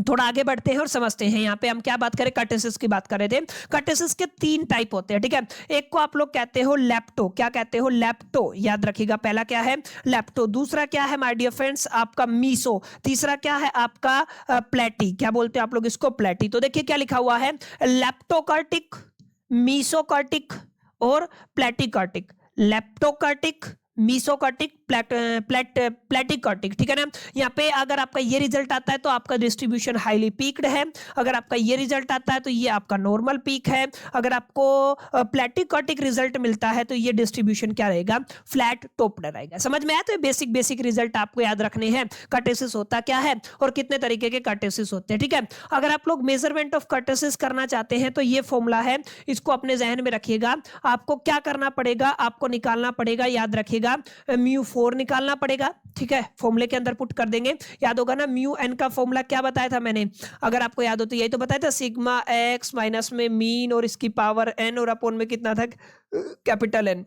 थोड़ा आगे बढ़ते हैं और समझते हैं, यहाँ पे हम क्या बात करें, कर्टसिस की बात कर रहे थे। कर्टसिस के 3 टाइप होते हैं। ठीक है, एक को आप लोग कहते हो लेप्टो, क्या कहते हो, लेप्टो, याद रखिएगा, पहला क्या है लेप्टो, दूसरा क्या है माय डियर फ्रेंड्स आपका मीसो, तीसरा क्या है आपका प्लेटी, क्या बोलते हैं आप लोग इसको, प्लेटी। तो देखिए क्या लिखा हुआ है, लेप्टोकर्टिक, मीसोकर्टिक और प्लेटिकर्टिक। लेप्टोकर्टिक, मीसोकर्टिक, प्लेटिकर्टिक, ठीक है ना। यहाँ पे अगर आपका ये रिजल्ट आता है तो आपका डिस्ट्रीब्यूशन हाईली पीक्ड है, अगर आपका ये रिजल्ट आता है तो ये आपका नॉर्मल पीक है, अगर आपको प्लेटिकर्टिक रिजल्ट मिलता है तो ये डिस्ट्रीब्यूशन क्या रहेगा, फ्लैट टॉप्ड रहेगा। समझ में आया। तो ये बेसिक रिजल्ट आपको याद रखने हैं। कर्टेसिस होता क्या है और कितने तरीके के कर्टेसिस होते हैं, ठीक है। अगर आप लोग मेजरमेंट ऑफ कर्टेसिस करना चाहते हैं तो ये फॉर्मूला है, इसको अपने जहन में रखिएगा। आपको क्या करना पड़ेगा, आपको निकालना पड़ेगा, याद रखिएगा, μ4 निकालना पड़ेगा, ठीक है। फॉर्मूले के अंदर पुट कर देंगे। याद होगा ना म्यू एन का फॉर्मूला क्या बताया था मैंने, अगर आपको याद हो तो यही तो बताया था, सिग्मा एक्स माइनस में मीन और इसकी पावर एन और अपोन में कितना था, कैपिटल एन।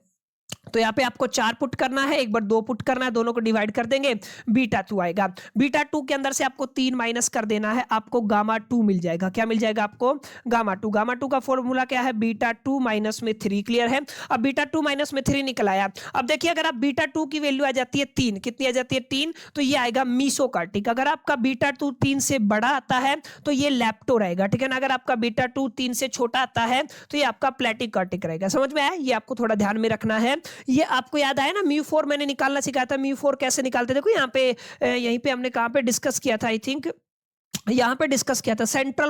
तो यहाँ पे आपको 4 पुट करना है, एक बार 2 पुट करना है, दोनों को डिवाइड कर देंगे, बीटा 2 आएगा। बीटा 2 के अंदर से आपको 3 माइनस कर देना है, आपको गामा 2 मिल जाएगा। क्या मिल जाएगा आपको, गामा 2। गामा 2 का फॉर्मूला क्या है, बीटा 2 माइनस में 3, क्लियर है। अब बीटा 2 माइनस में 3 निकल आया। अब देखिए अगर आप बीटा 2 की वैल्यू आ जाती है 3, कितनी आ जाती है 3, तो ये आएगा मीसोकार्टिक। अगर आपका बीटा 2 3 से बड़ा आता है तो ये लैप्टो रहेगा, ठीक है ना। अगर आपका बीटा 2 3 से छोटा आता है तो ये आपका प्लेटिकर्टिक रहेगा। समझ में आया, ये आपको थोड़ा ध्यान में रखना है। ये आपको याद आया ना, μ4 मैंने निकालना सिखाया था। μ4 कैसे निकालते, देखो यहाँ पे यहीं पे हमने कहाँ पे डिस्कस किया था, आई थिंक यहाँ पे डिस्कस किया था, सेंट्रल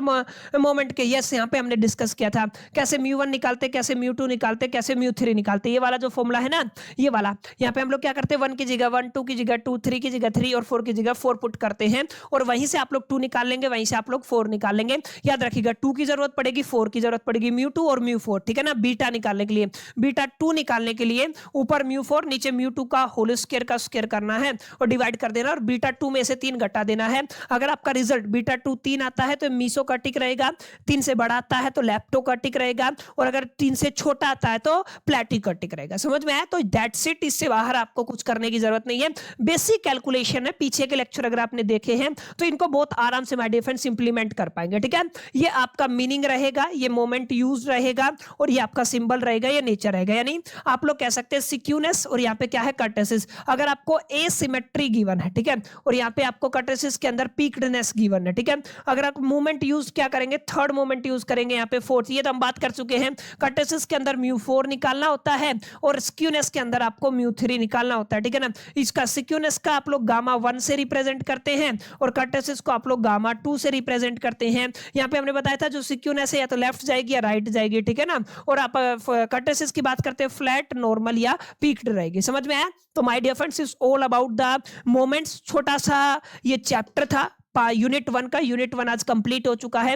मोमेंट के, यस यहाँ पे हमने डिस्कस किया था कैसे μ1 निकालते, कैसे μ2 निकालते, कैसे μ3 निकालते। ये वाला जो फॉर्मूला है ना, ये वाला, यहाँ पे हम लोग क्या करते हैं, 1 की जगह 1, 2 की जगह 2, 3 की जगह 3 और 4 की जगह 4 पुट करते हैं, और वहीं से आप लोग 2 निकाल लेंगे, वहीं से आप लोग 4 निकाल लेंगे। याद रखिएगा 2 की जरूरत पड़ेगी, 4 की जरूरत पड़ेगी, μ2 और μ4, ठीक है ना। बीटा निकालने के लिए, बीटा 2 निकालने के लिए ऊपर μ4 नीचे μ2 का होल स्क्वायर का स्क्वायर करना है और डिवाइड कर देना, और बीटा 2 में से 3 घटा देना है। अगर आपका रिजल्ट बीटा 2 3 आता है तो मीसोकर्टिक रहेगा, 3 से बड़ा आता है तो लैप्टोकर्टिक रहेगा, और अगर 3 से छोटा आता है तो प्लेटिकर्टिक रहेगा। समझ में आया। तो दैट्स इट, इससे बाहर आपको कुछ करने की जरूरत नहीं है। बेसिक कैलकुलेशन है, पीछे के लेक्चर अगर आपने देखे हैं तो इनको बहुत आराम से माय डियर फ्रेंड्स इंप्लीमेंट कर पाएंगे, ठीक है। ये आपका मीनिंग रहेगा, ये मोमेंट यूज रहेगा, और ये आपका सिंबल रहेगा, ये नेचर रहेगा। यानी आप लोग कह सकते हैं सिक्यूनेस, और यहाँ पे क्या है, कर्टेसिस। अगर आपको एसिमेट्री गिवन है, ठीक है, और यहाँ पे आपको कर्टेसिस के अंदर पीक्डनेस गिवन है, ठीक है। अगर आप मूवमेंट यूज क्या करेंगे, थर्ड मूवमेंट यूज करेंगे, यहाँ पे फोर्थ। ये तो हम बात कर चुके हैं। कर्टेसिस के अंदर μ4 निकालना होता है और स्क्यूनेस के अंदर आपको μ3 निकालना होता है, ठीक है ना। इसका स्क्यूनेस का आप लोग गामा 1 से रिप्रेजेंट करते हैं और कर्टेसिस को आप लोग गामा 2 से रिप्रेजेंट करते हैं। यहाँ पे हमने बताया था जो स्क्यूनेस है या तो लेफ्ट जाएगी या राइट जाएगी, ठीक है ना। और आप कर्टेसिस की बात करते हैं फ्लैट, नॉर्मल या पीक्ड रहेगी। समझ में आया। तो my dear friends is all about the moments. छोटा सा ये चैप्टर था यूनिट 1 का। यूनिट 1 आज कंप्लीट हो चुका है।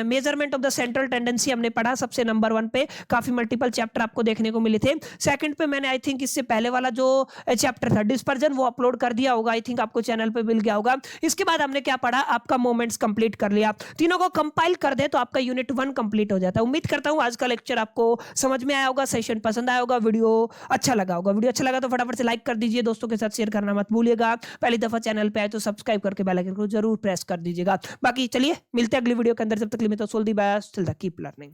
Measurement of the central tendency हमने पढ़ा सबसे नंबर 1 पे। काफी मल्टीपल चैप्टर आपको देखने को मिले थे। सेकंड पे मैंने आई थिंक इससे पहले वाला जो चैप्टर था डिस्पर्जन, वो अपलोड कर दिया होगा, आई थिंक आपको चैनल पे मिल गया होगा। इसके बाद हमने क्या पढ़ा, आपका मोमेंट्स कंप्लीट कर लिया। तीनों को कंपाइल कर दे तो आपका यूनिट 1 कंप्लीट हो जाता है। उम्मीद करता हूं आज का लेक्चर आपको समझ में आया होगा, सेशन पसंद आया होगा, वीडियो अच्छा लगा होगा। वीडियो अच्छा लगा तो फटाफट से लाइक कर दीजिए, दोस्तों के साथ शेयर करना मत भूलिएगा। पहली दफा चैनल पे आए तो सब्सक्राइब करके बेल आइकन को जरूर प्रेस कर दीजिएगा। बाकी चलिए मिलते हैं अगली वीडियो के अंदर, जब तक के लिए मैं तो so till then bye, till the keep learning.